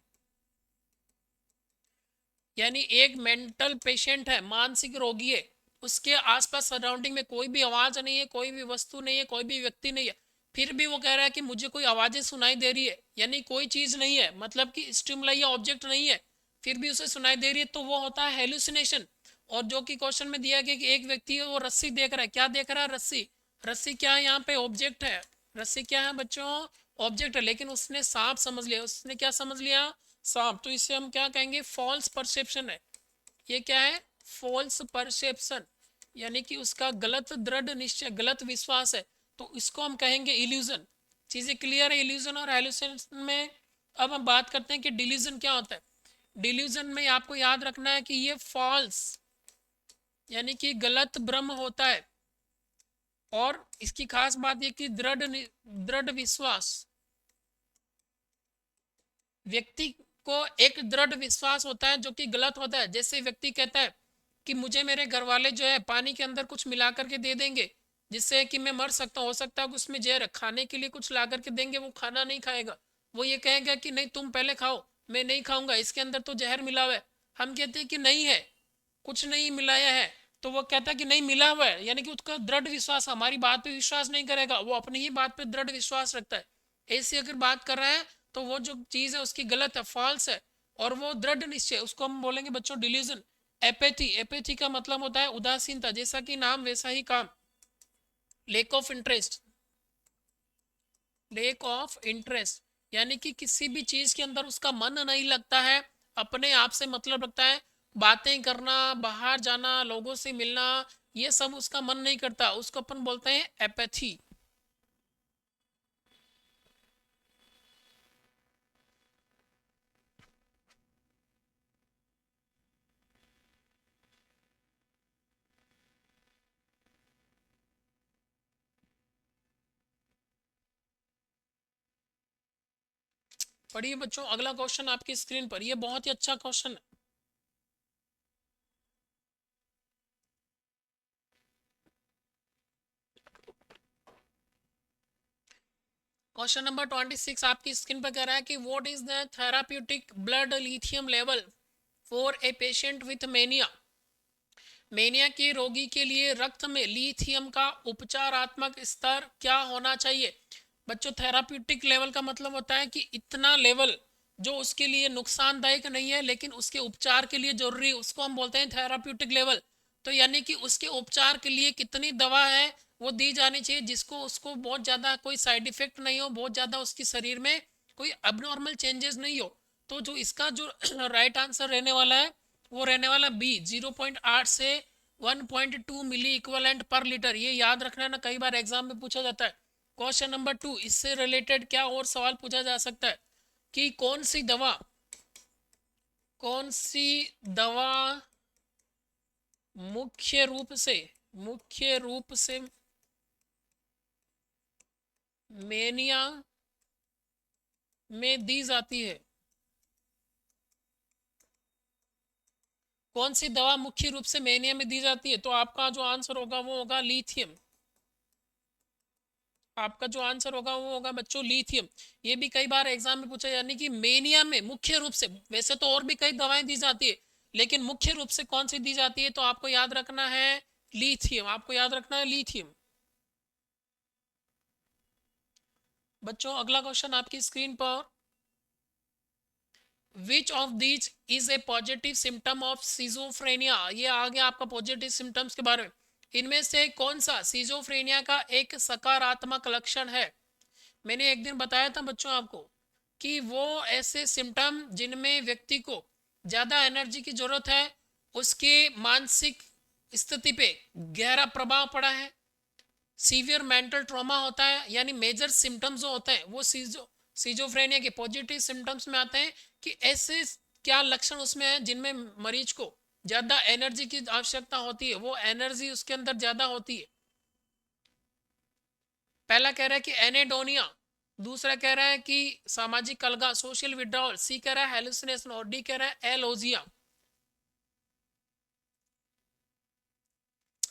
यानी एक मेंटल पेशेंट है, मानसिक रोगी है, उसके आसपास सराउंडिंग में कोई भी आवाज नहीं है, कोई भी वस्तु नहीं है, कोई भी व्यक्ति नहीं है, फिर भी वो कह रहा है कि मुझे कोई आवाजें सुनाई दे रही है, यानी कोई चीज नहीं है, मतलब कि स्टिमुलाई या ऑब्जेक्ट नहीं है, फिर भी उसे सुनाई दे रही है, तो वो होता है हेलुसिनेशन। और जो कि क्वेश्चन में दिया गया कि एक व्यक्ति है वो रस्सी देख रहा है, क्या देख रहा है, रस्सी। रस्सी क्या है, यहाँ पे ऑब्जेक्ट है, रस्सी क्या है बच्चों, ऑब्जेक्ट है, लेकिन उसने सांप समझ लिया, उसने क्या समझ लिया, सांप। तो इसे हम क्या कहेंगे, फॉल्स परसेप्शन है। ये क्या है, फॉल्स परसेप्शन, यानी कि उसका गलत दृढ़ निश्चय, गलत विश्वास है, तो इसको हम कहेंगे इल्यूजन। चीजें क्लियर है इल्यूजन और हेलुसिनेशन में। अब हम बात करते हैं कि डिल्यूजन क्या होता है। डिल्यूजन में आपको याद रखना है कि ये फॉल्स, यानी कि गलत भ्रम होता है, और इसकी खास बात यह कि दृढ़ दृढ़ विश्वास, व्यक्ति को एक दृढ़ विश्वास होता है जो कि गलत होता है। जैसे व्यक्ति कहता है कि मुझे मेरे घर वाले जो है पानी के अंदर कुछ मिला करके दे देंगे जिससे कि मैं मर सकता हूँ, हो सकता है कि उसमें जहर, खाने के लिए कुछ ला करके देंगे, वो खाना नहीं खाएगा, वो ये कहेगा कि नहीं तुम पहले खाओ, मैं नहीं खाऊंगा, इसके अंदर तो जहर मिला हुआ है। हम कहते हैं कि नहीं है, कुछ नहीं मिलाया है, तो वो कहता है कि नहीं मिला हुआ है, यानी कि उसका दृढ़ विश्वास, हमारी बात पे विश्वास नहीं करेगा, वो अपनी ही बात पे दृढ़ विश्वास रखता है। ऐसी अगर बात कर रहा है तो वो जो चीज है उसकी गलत है, फॉल्स है, और वो दृढ़ निश्चय, उसको हम बोलेंगे बच्चों डिल्यूजन। एपेथी, एपेथी का मतलब होता है उदासीनता, जैसा कि नाम वैसा ही काम। Lake of interest, lake of interest, यानी कि किसी भी चीज के अंदर उसका मन नहीं लगता है, अपने आप से मतलब रखता है, बातें करना, बाहर जाना, लोगों से मिलना, ये सब उसका मन नहीं करता, उसको अपन बोलते हैं एपेथी। पढ़िए बच्चों अगला क्वेश्चन आपकी स्क्रीन पर, ये बहुत ही अच्छा क्वेश्चन है। क्वेश्चन नंबर 26 आपकी स्क्रीन पर कह रहा है कि what is the therapeutic blood lithium level for a patient with mania. Mania के रोगी के लिए रक्त में लिथियम का उपचारात्मक स्तर क्या होना चाहिए। बच्चों, थेराप्यूटिक लेवल का मतलब होता है कि इतना लेवल जो उसके लिए नुकसानदायक नहीं है लेकिन उसके उपचार के लिए जरूरी है, उसको हम बोलते हैं थेराप्यूटिक लेवल। तो यानी कि उसके उपचार के लिए कितनी दवा है वो दी जानी चाहिए जिसको उसको बहुत ज़्यादा कोई साइड इफेक्ट नहीं हो, बहुत ज़्यादा उसकी शरीर में कोई अबनॉर्मल चेंजेस नहीं हो। तो जो इसका जो राइट आंसर रहने वाला है वो रहने वाला बी, 0.8 से 1.2 मिली इक्वलेंट पर लीटर। ये याद रखना ना, कई बार एग्जाम में पूछा जाता है। क्वेश्चन नंबर 2, इससे रिलेटेड क्या और सवाल पूछा जा सकता है कि कौन सी दवा मुख्य रूप से मेनिया में दी जाती है। कौन सी दवा मुख्य रूप से मेनिया में दी जाती है? तो आपका जो आंसर होगा वो होगा लिथियम। आपका जो आंसर होगा वो होगा बच्चों लिथियम। ये भी कई बार एग्जाम में पूछा, यानी कि मेनिया में मुख्य रूप से, वैसे तो और भी कई दवाएं दी जाती है लेकिन मुख्य रूप से कौन सी दी जाती है, तो आपको याद रखना है लिथियम। आपको याद रखना है लिथियम। बच्चों, अगला क्वेश्चन आपकी स्क्रीन पर, which of these is a positive symptom of schizophrenia. ये आ गया आपका पॉजिटिव सिम्टम्स के बारे में। इनमें से कौन सा सीजोफ्रेनिया का एक सकारात्मक लक्षण है? मैंने एक दिन बताया था बच्चों आपको कि वो ऐसे सिम्टम जिनमें व्यक्ति को ज़्यादा एनर्जी की जरूरत है, उसके मानसिक स्थिति पे गहरा प्रभाव पड़ा है, सीवियर मेंटल ट्रॉमा होता है, यानी मेजर सिम्टम्स जो होते हैं वो सीजोफ्रेनिया के पॉजिटिव सिम्टम्स में आते हैं कि ऐसे क्या लक्षण उसमें है जिनमें मरीज को ज़्यादा एनर्जी की आवश्यकता होती है, वो एनर्जी उसके अंदर ज़्यादा होती है। पहला कह रहा है कि एनेडोनिया, दूसरा कह रहा है कि सामाजिक अलगाव, सोशल विड्रॉल, सी कह रहा है हेलुसिनेशन और डी कह रहा है एलोजिया।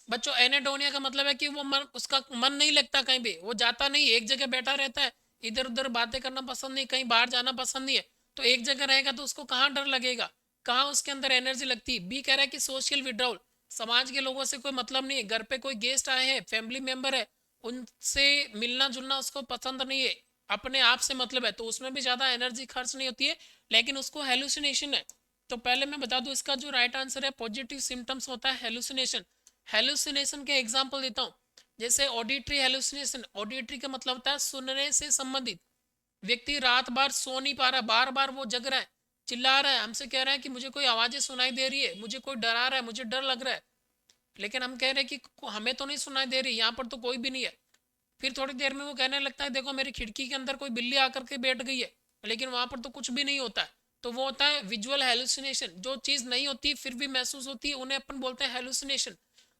बच्चों, एनेडोनिया का मतलब है कि उसका मन नहीं लगता कहीं भी, वो जाता नहीं, एक जगह बैठा रहता है, इधर उधर बातें करना पसंद नहीं, कहीं बाहर जाना पसंद नहीं है। तो एक जगह रहेगा तो उसको कहाँ डर लगेगा, कहाँ उसके अंदर एनर्जी लगती है। बी कह रहा है कि सोशल विड्रॉल, समाज के लोगों से कोई मतलब नहीं है, घर पे कोई गेस्ट आए हैं, फैमिली मेंबर है, उनसे मिलना जुलना उसको पसंद नहीं है, अपने आप से मतलब है, तो उसमें भी ज़्यादा एनर्जी खर्च नहीं होती है लेकिन उसको हेलुसिनेशन है। तो पहले मैं बता दूं, इसका जो राइट आंसर है पॉजिटिव सिम्टम्स होता है हेलुसिनेशन। हेलुसिनेशन के एग्जाम्पल देता हूँ, जैसे ऑडिटरी हेलुसिनेशन। ऑडिटरी का मतलब होता है सुनने से संबंधित। व्यक्ति रात भर सो नहीं पा रहा, बार बार वो जग रहा है, चिल्ला रहा है, हमसे कह रहा है कि मुझे कोई आवाजें सुनाई दे रही है, मुझे कोई डरा रहा है, मुझे डर लग रहा है, लेकिन हम कह रहे हैं कि हमें तो नहीं सुनाई दे रही, यहाँ पर तो कोई भी नहीं है। फिर थोड़ी देर में वो कहने लगता है देखो मेरी खिड़की के अंदर कोई बिल्ली आकर के बैठ गई है, लेकिन वहां पर तो कुछ भी नहीं होता है। तो वो होता है विजुअल हेलुसिनेशन। जो चीज नहीं होती फिर भी महसूस होती है उन्हें अपन बोलते हैं हेलुसिनेशन।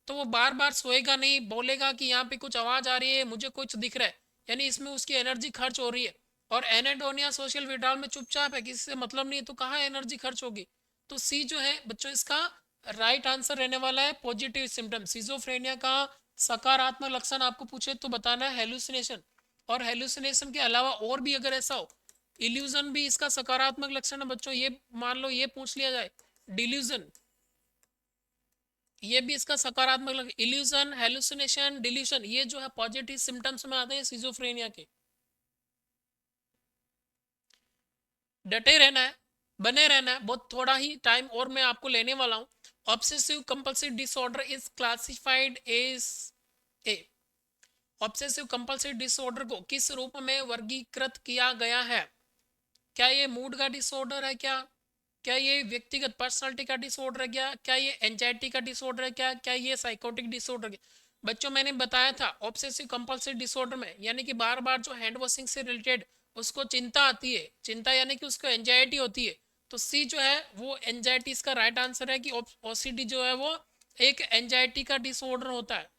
तो वो बार बार सोएगा नहीं, बोलेगा कि यहाँ पे कुछ आवाज आ रही है, मुझे कुछ दिख रहा है, यानी इसमें उसकी एनर्जी खर्च हो रही है। और एनेडोनिया सोशल विड्रॉल में चुपचाप है, किसी से मतलब नहीं है, तो कहाँ एनर्जी खर्च होगी। तो सी जो है बच्चों इसका राइट आंसर रहने वाला है पॉजिटिव सिम्टम। सिजोफ्रेनिया का सकारात्मक लक्षण आपको पूछे तो बताना है हेलुसिनेशन। और हेलुसिनेशन के अलावा और भी अगर ऐसा हो, इल्यूजन भी इसका सकारात्मक लक्षण है बच्चों। ये मान लो ये पूछ लिया जाए डिल्यूजन, ये भी इसका सकारात्मक लक्षण। इल्यूजन, हेलुसिनेशन, डिल्यूशन, ये जो है पॉजिटिव सिम्टम्स में आते हैं सिजोफ्रेनिया के। डटे रहना है, बने रहना है, बहुत थोड़ा ही टाइम और मैं आपको लेने वाला हूँ। Obsessive compulsive disorder is classified as a. Obsessive compulsive disorder को किस रूप में वर्गीकृत किया गया है? क्या ये मूड का डिसऑर्डर है? क्या ये व्यक्तिगत पर्सनालिटी का डिसऑर्डर है? क्या ये एंजाइटी का डिसऑर्डर है? क्या ये साइकोटिक डिसऑर्डर है? बच्चों, मैंने बताया था ऑब्सेसिव कंपल्सिव डिसऑर्डर में यानी कि बार बार जो हैंड वॉशिंग से रिलेटेड उसको चिंता आती है, चिंता यानी कि उसको एंजाइटी होती है। तो सी जो है वो एंजाइटी इसका राइट आंसर है कि ओसीडी जो है वो एक एंजाइटी का डिसऑर्डर होता है।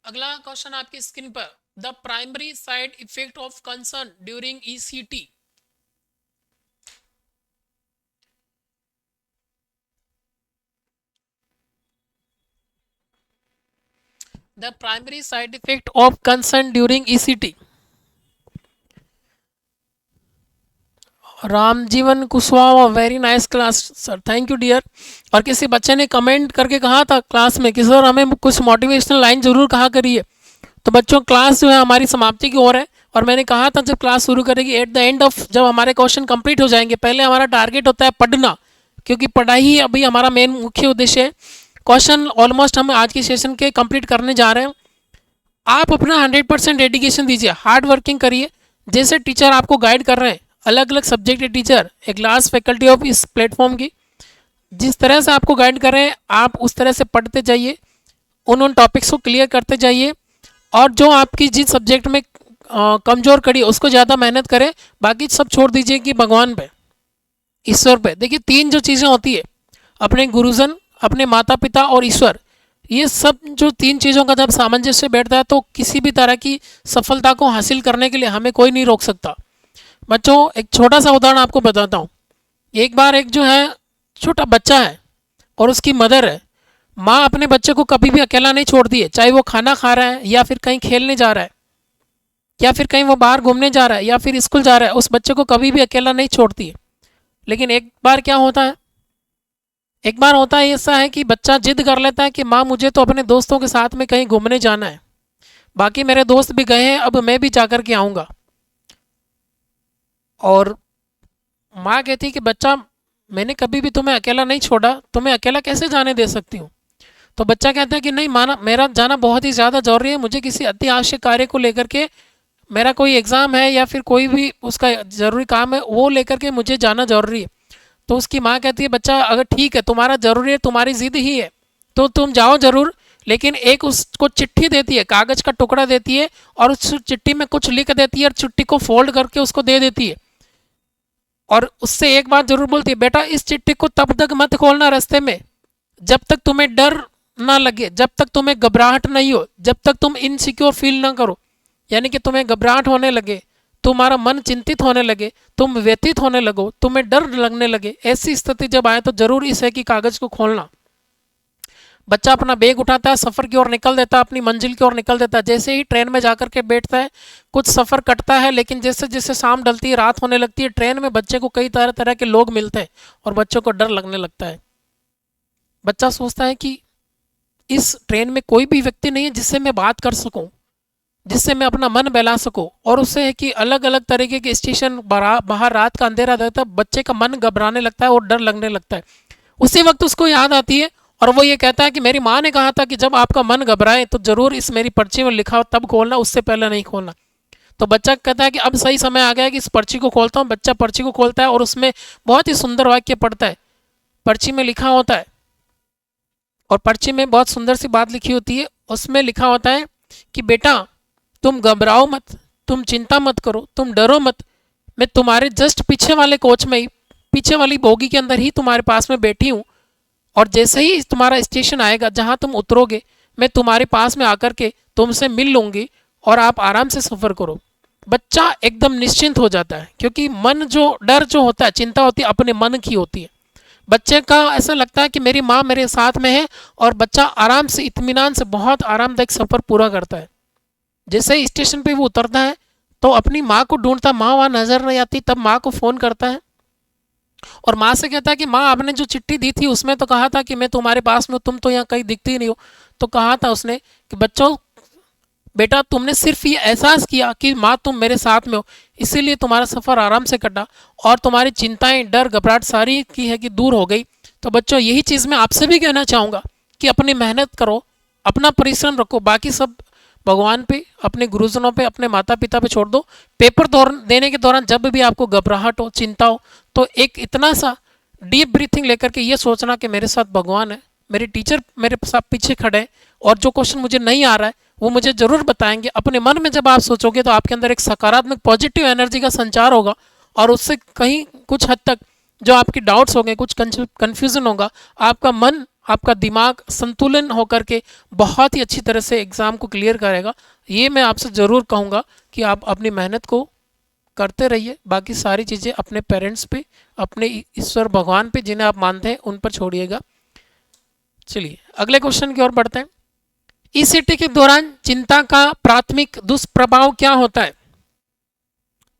अगला क्वेश्चन आपकी स्क्रीन पर, the primary side effect of concern during ECT. The primary side effect of concern during ECT. Ram Jeevan Kushwaha, very nice class sir, thank you dear. और किसी बच्चे ने कमेंट करके कहा था क्लास में कि सर हमें कुछ मोटिवेशनल लाइन जरूर कहा करिए। तो बच्चों क्लास जो है हमारी समाप्ति की ओर है, और मैंने कहा था जब क्लास शुरू करेगी एट द एंड ऑफ जब हमारे क्वेश्चन कंप्लीट हो जाएंगे, पहले हमारा टारगेट होता है पढ़ना, क्योंकि पढ़ाई ही अभी हमारा मेन मुख्य उद्देश्य है। क्वेश्चन ऑलमोस्ट हम आज के सेशन के कंप्लीट करने जा रहे हैं। आप अपना 100% डेडिकेशन दीजिए, हार्ड वर्किंग करिए। जैसे टीचर आपको गाइड कर रहे हैं, अलग अलग सब्जेक्ट के टीचर, एक लार्ज फैकल्टी ऑफ इस प्लेटफॉर्म की, जिस तरह से आपको गाइड कर रहे हैं आप उस तरह से पढ़ते जाइए, उन टॉपिक्स को क्लियर करते जाइए, और जो आपकी जिस सब्जेक्ट में कमज़ोर कड़ी उसको ज़्यादा मेहनत करें, बाकी सब छोड़ दीजिए कि भगवान पे, ईश्वर पे। देखिए तीन जो चीज़ें होती है, अपने गुरुजन, अपने माता पिता और ईश्वर, ये सब जो तीन चीज़ों का जब सामंजस्य बैठता है तो किसी भी तरह की सफलता को हासिल करने के लिए हमें कोई नहीं रोक सकता। बच्चों एक छोटा सा उदाहरण आपको बताता हूँ। एक बार एक जो है छोटा बच्चा है और उसकी मदर है। माँ अपने बच्चे को कभी भी अकेला नहीं छोड़ती है, चाहे वो खाना खा रहा है या फिर कहीं खेलने जा रहा है या फिर कहीं वो बाहर घूमने जा रहा है या फिर स्कूल जा रहा है, उस बच्चे को कभी भी अकेला नहीं छोड़ती है। लेकिन एक बार क्या होता है, एक बार होता है ऐसा है कि बच्चा जिद कर लेता है कि माँ मुझे तो अपने दोस्तों के साथ में कहीं घूमने जाना है, बाकी मेरे दोस्त भी गए हैं, अब मैं भी जाकर के आऊँगा। और माँ कहती है कि बच्चा मैंने कभी भी तुम्हें अकेला नहीं छोड़ा, तुम्हें अकेला कैसे जाने दे सकती हूँ। तो बच्चा कहता है कि नहीं माना, मेरा जाना बहुत ही ज़्यादा ज़रूरी है, मुझे किसी अति आवश्यक कार्य को लेकर के, मेरा कोई एग्ज़ाम है या फिर कोई भी उसका ज़रूरी काम है वो लेकर के मुझे जाना ज़रूरी है। तो उसकी माँ कहती है बच्चा अगर ठीक है तुम्हारा ज़रूरी है, तुम्हारी ज़िद ही है, तो तुम जाओ ज़रूर, लेकिन एक उसको चिट्ठी देती है, कागज़ का टुकड़ा देती है और उस चिट्ठी में कुछ लिख देती है और चिट्ठी को फोल्ड करके उसको दे देती है। और उससे एक बात जरूर बोलती है, बेटा इस चिट्ठी को तब तक मत खोलना रास्ते में जब तक तुम्हें डर ना लगे, जब तक तुम्हें घबराहट नहीं हो, जब तक तुम इनसिक्योर फील ना करो, यानी कि तुम्हें घबराहट होने लगे, तुम्हारा मन चिंतित होने लगे, तुम व्यतीत होने लगो, तुम्हें डर लगने लगे, ऐसी स्थिति जब आए तो जरूर इस है कि कागज को खोलना। बच्चा अपना बैग उठाता है, सफ़र की ओर निकल देता है, अपनी मंजिल की ओर निकल देता है। जैसे ही ट्रेन में जाकर के बैठता है कुछ सफ़र कटता है, लेकिन जैसे जैसे शाम ढलती है, रात होने लगती है, ट्रेन में बच्चे को कई तरह तरह के लोग मिलते हैं और बच्चों को डर लगने लगता है। बच्चा सोचता है कि इस ट्रेन में कोई भी व्यक्ति नहीं है जिससे मैं बात कर सकूं, जिससे मैं अपना मन बहला सकूं। और उससे है कि अलग अलग तरीके के स्टेशन, बाहर रात का अंधेरा रहता है, बच्चे का मन घबराने लगता है और डर लगने लगता है। उसी वक्त उसको याद आती है और वो ये कहता है कि मेरी माँ ने कहा था कि जब आपका मन घबराए तो ज़रूर इस मेरी पर्ची में लिखा हो तब खोलना, उससे पहले नहीं खोलना। तो बच्चा कहता है कि अब सही समय आ गया है कि इस पर्ची को खोलता हूँ। बच्चा पर्ची को खोलता है और उसमें बहुत ही सुंदर वाक्य पढ़ता है। पर्ची में लिखा होता है, और पर्ची में बहुत सुंदर सी बात लिखी होती है। उसमें लिखा होता है कि बेटा तुम घबराओ मत, तुम चिंता मत करो, तुम डरो मत, मैं तुम्हारे जस्ट पीछे वाले कोच में ही, पीछे वाली बोगी के अंदर ही तुम्हारे पास में बैठी हूँ, और जैसे ही तुम्हारा स्टेशन आएगा जहाँ तुम उतरोगे मैं तुम्हारे पास में आकर के तुमसे मिल लूँगी और आप आराम से सफ़र करो। बच्चा एकदम निश्चिंत हो जाता है, क्योंकि मन जो डर जो होता है, चिंता होती है, अपने मन की होती है। बच्चे का ऐसा लगता है कि मेरी माँ मेरे साथ में है, और बच्चा आराम से इत्मीनान से बहुत आरामदायक सफ़र पूरा करता है। जैसे ही स्टेशन पे वो उतरता है तो अपनी माँ को ढूंढता, माँ वहाँ नज़र नहीं आती, तब माँ को फ़ोन करता है और माँ से कहता है कि माँ आपने जो चिट्ठी दी थी उसमें तो कहा था कि मैं तुम्हारे पास में, तुम तो यहाँ कहीं दिखती ही नहीं हो। तो कहा था उसने कि बच्चों बेटा तुमने सिर्फ ये एहसास किया कि माँ तुम मेरे साथ में हो, इसीलिए तुम्हारा सफ़र आराम से कटा और तुम्हारी चिंताएं, डर, घबराहट सारी की है कि दूर हो गई। तो बच्चों यही चीज़ मैं आपसे भी कहना चाहूँगा कि अपनी मेहनत करो, अपना परिश्रम रखो, बाकी सब भगवान पे, अपने गुरुजनों पे, अपने माता पिता पे छोड़ दो। पेपर देने के दौरान जब भी आपको घबराहट हो, चिंता हो, तो एक इतना सा डीप ब्रीथिंग लेकर के ये सोचना कि मेरे साथ भगवान है, मेरे टीचर मेरे साथ पीछे खड़े हैं, और जो क्वेश्चन मुझे नहीं आ रहा है वो मुझे ज़रूर बताएंगे। अपने मन में जब आप सोचोगे तो आपके अंदर एक सकारात्मक पॉजिटिव एनर्जी का संचार होगा, और उससे कहीं कुछ हद तक जो आपकी डाउट्स होंगे, कुछ कन्फ्यूज़न होगा, आपका मन, आपका दिमाग संतुलन होकर के बहुत ही अच्छी तरह से एग्ज़ाम को क्लियर करेगा। ये मैं आपसे ज़रूर कहूँगा कि आप अपनी मेहनत को करते रहिए, बाकी सारी चीज़ें अपने पेरेंट्स पे, अपने ईश्वर भगवान पे जिन्हें आप मानते हैं उन पर छोड़िएगा। चलिए अगले क्वेश्चन की ओर बढ़ते हैं। ईसीटी के दौरान चिंता का प्राथमिक दुष्प्रभाव क्या होता है?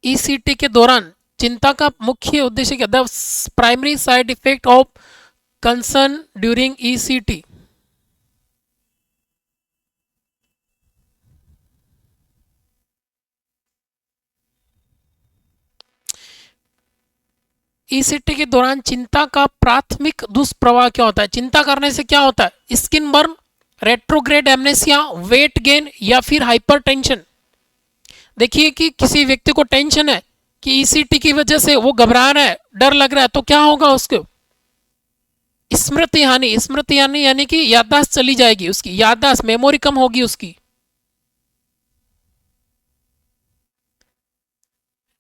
ईसीटी के दौरान चिंता का मुख्य उद्देश्य क्या? The primary side effect of concern during ECT. ECT के दौरान चिंता का प्राथमिक दुष्प्रभाव क्या होता है? चिंता करने से क्या होता है? Skin burn, retrograde amnesia, weight gain या फिर हाइपरटेंशन। देखिए कि किसी व्यक्ति को टेंशन है कि ईसीटी की वजह से वो घबरा रहा है, डर लग रहा है, तो क्या होगा उसको? स्मृति हानि। स्मृति हानि यानी कि याददाश्त चली जाएगी, उसकी याददाश्त, मेमोरी कम होगी उसकी।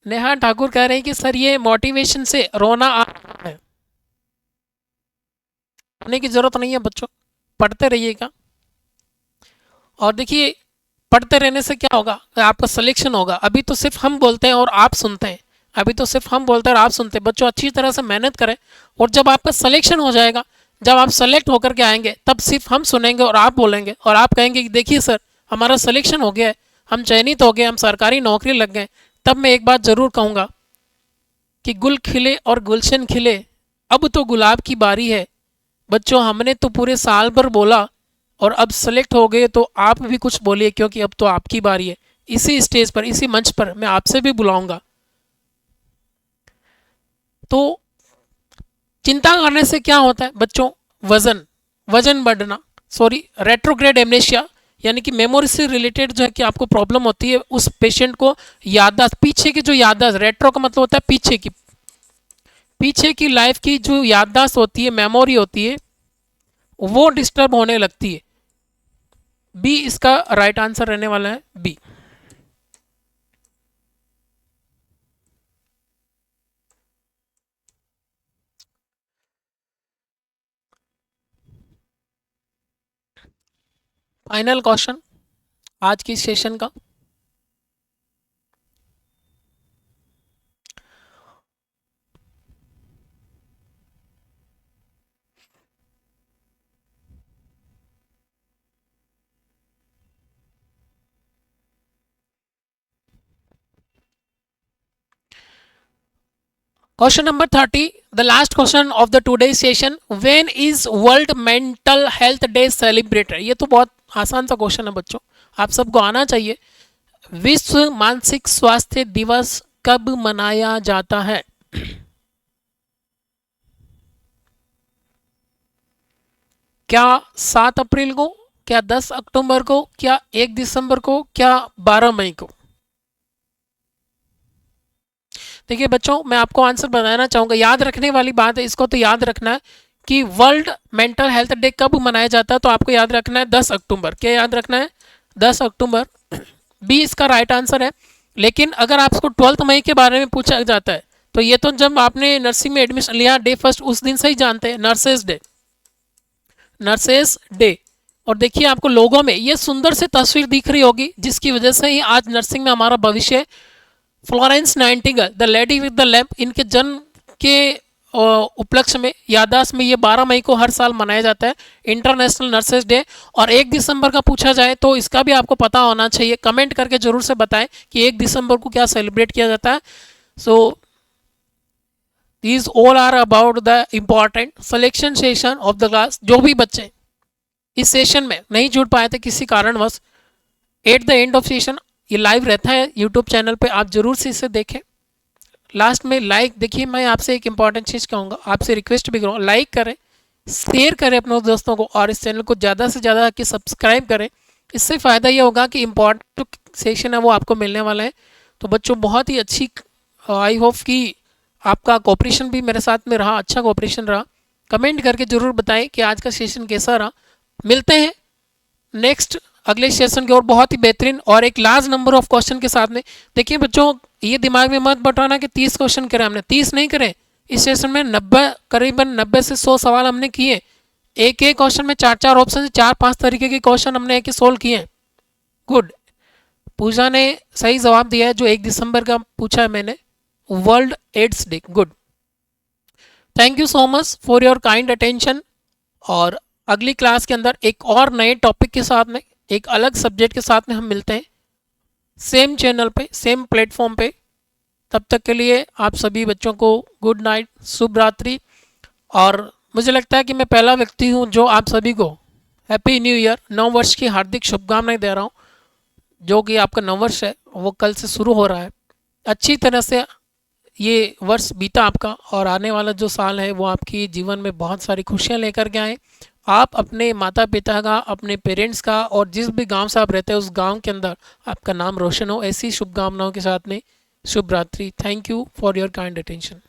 नेहा ठाकुर कह रहे हैं कि सर ये मोटिवेशन से रोना आ रहा है। रोने की जरूरत नहीं है बच्चों, पढ़ते रहिएगा। और देखिए पढ़ते रहने से क्या होगा? आपका सिलेक्शन होगा। अभी तो सिर्फ हम बोलते हैं और आप सुनते हैं, अभी तो सिर्फ हम बोलते हैं और आप सुनते हैं। बच्चों अच्छी तरह से मेहनत करें, और जब आपका सिलेक्शन हो जाएगा, जब आप सेलेक्ट होकर के आएंगे, तब सिर्फ हम सुनेंगे और आप बोलेंगे और आप कहेंगे कि देखिए सर हमारा सिलेक्शन हो गया है, हम चयनित हो गए, हम सरकारी नौकरी लग गए। तब मैं एक बात ज़रूर कहूँगा कि गुल खिले और गुलशन खिले, अब तो गुलाब की बारी है। बच्चों हमने तो पूरे साल भर बोला, और अब सेलेक्ट हो गए तो आप भी कुछ बोलिए, क्योंकि अब तो आपकी बारी है। इसी स्टेज पर, इसी मंच पर मैं आपसे भी बुलाऊंगा। तो चिंता करने से क्या होता है बच्चों? वजन वजन बढ़ना, सॉरी रेट्रोग्रेड एमनेशिया, यानी कि मेमोरी से रिलेटेड जो है कि आपको प्रॉब्लम होती है, उस पेशेंट को याददाश्त, पीछे की जो याददाश्त, रेट्रो का मतलब होता है पीछे की लाइफ की जो याददाश्त होती है, मेमोरी होती है, वो डिस्टर्ब होने लगती है। बी इसका राइट आंसर रहने वाला है, बी। फाइनल क्वेश्चन आज की सेशन का। Question number 30, the last question of the today session, when is world mental health day celebrated? ये तो बहुत आसान सा क्वेश्चन है बच्चों, आप सबको आना चाहिए। विश्व मानसिक स्वास्थ्य दिवस कब मनाया जाता है? क्या 7 अप्रैल को, क्या 10 अक्टूबर को, क्या 1 दिसंबर को, क्या 12 मई को? देखिए बच्चों मैं आपको आंसर बताना चाहूँगा, याद रखने वाली बात है, इसको तो याद रखना है कि वर्ल्ड मेंटल हेल्थ डे कब मनाया जाता है। तो आपको याद रखना है 10 अक्टूबर। क्या याद रखना है? 10 अक्टूबर। बी इसका राइट आंसर है। लेकिन अगर आपको 12 मई के बारे में पूछा जाता है, तो ये तो जब आपने नर्सिंग में एडमिशन लिया डे फर्स्ट, उस दिन से ही जानते हैं, नर्सेस डे, नर्सेस डे। और देखिए आपको लोगों में ये सुंदर सी तस्वीर दिख रही होगी, जिसकी वजह से ही आज नर्सिंग में हमारा भविष्य। Florence Nightingale, the lady with the lamp, इनके जन्म के उपलक्ष्य में, याददाश्त में, ये 12 मई को हर साल मनाया जाता है इंटरनेशनल नर्सेस डे। और 1 दिसंबर का पूछा जाए तो इसका भी आपको पता होना चाहिए, कमेंट करके जरूर से बताएं कि 1 दिसंबर को क्या सेलिब्रेट किया जाता है। So these all are about the important selection session of the class. जो भी बच्चे इस सेशन में नहीं जुड़ पाए थे किसी कारणवश, at the end of session ये लाइव रहता है यूट्यूब चैनल पे, आप जरूर से इसे देखें। लास्ट में लाइक, देखिए मैं आपसे एक इंपॉर्टेंट चीज़ कहूँगा, आपसे रिक्वेस्ट भी करूँगा, लाइक करें, शेयर करें अपने दोस्तों को, और इस चैनल को ज़्यादा से ज़्यादा कि सब्सक्राइब करें। इससे फ़ायदा ये होगा कि इम्पॉर्टेंट जो सेशन है वो आपको मिलने वाला है। तो बच्चों बहुत ही अच्छी, आई होप कि आपका कोऑपरेशन भी मेरे साथ में रहा, अच्छा कोऑपरेशन रहा। कमेंट करके ज़रूर बताएं कि आज का सेशन कैसा रहा। मिलते हैं नेक्स्ट अगले सेशन की ओर बहुत ही बेहतरीन और एक लार्ज नंबर ऑफ क्वेश्चन के साथ में। देखिए बच्चों ये दिमाग में मत बैठाना कि 30 क्वेश्चन करे, हमने 30 नहीं करे। इस सेशन में 90, करीबन 90 से 100 सवाल हमने किए। एक एक क्वेश्चन में 4 4 ऑप्शन, 4 5 तरीके के क्वेश्चन हमने एक ही सोल्व किए। गुड। पूजा ने सही जवाब दिया है, जो 1 दिसंबर का पूछा है मैंने, world AIDS day. Good, thank you so much for your kind attention. और अगली क्लास के अंदर एक और नए टॉपिक के साथ में, एक अलग सब्जेक्ट के साथ में हम मिलते हैं, सेम चैनल पे, सेम प्लेटफॉर्म पे। तब तक के लिए आप सभी बच्चों को गुड नाइट, शुभ रात्रि। और मुझे लगता है कि मैं पहला व्यक्ति हूँ जो आप सभी को हैप्पी न्यू ईयर, नव वर्ष की हार्दिक शुभकामनाएं दे रहा हूँ। जो कि आपका नव वर्ष है वो कल से शुरू हो रहा है। अच्छी तरह से ये वर्ष बीता आपका, और आने वाला जो साल है वो आपकी जीवन में बहुत सारी खुशियाँ लेकर के आए। आप अपने माता पिता का, अपने पेरेंट्स का, और जिस भी गांव से आप रहते हैं उस गांव के अंदर आपका नाम रोशन हो, ऐसी शुभकामनाओं के साथ में शुभ रात्रि। Thank you for your kind attention.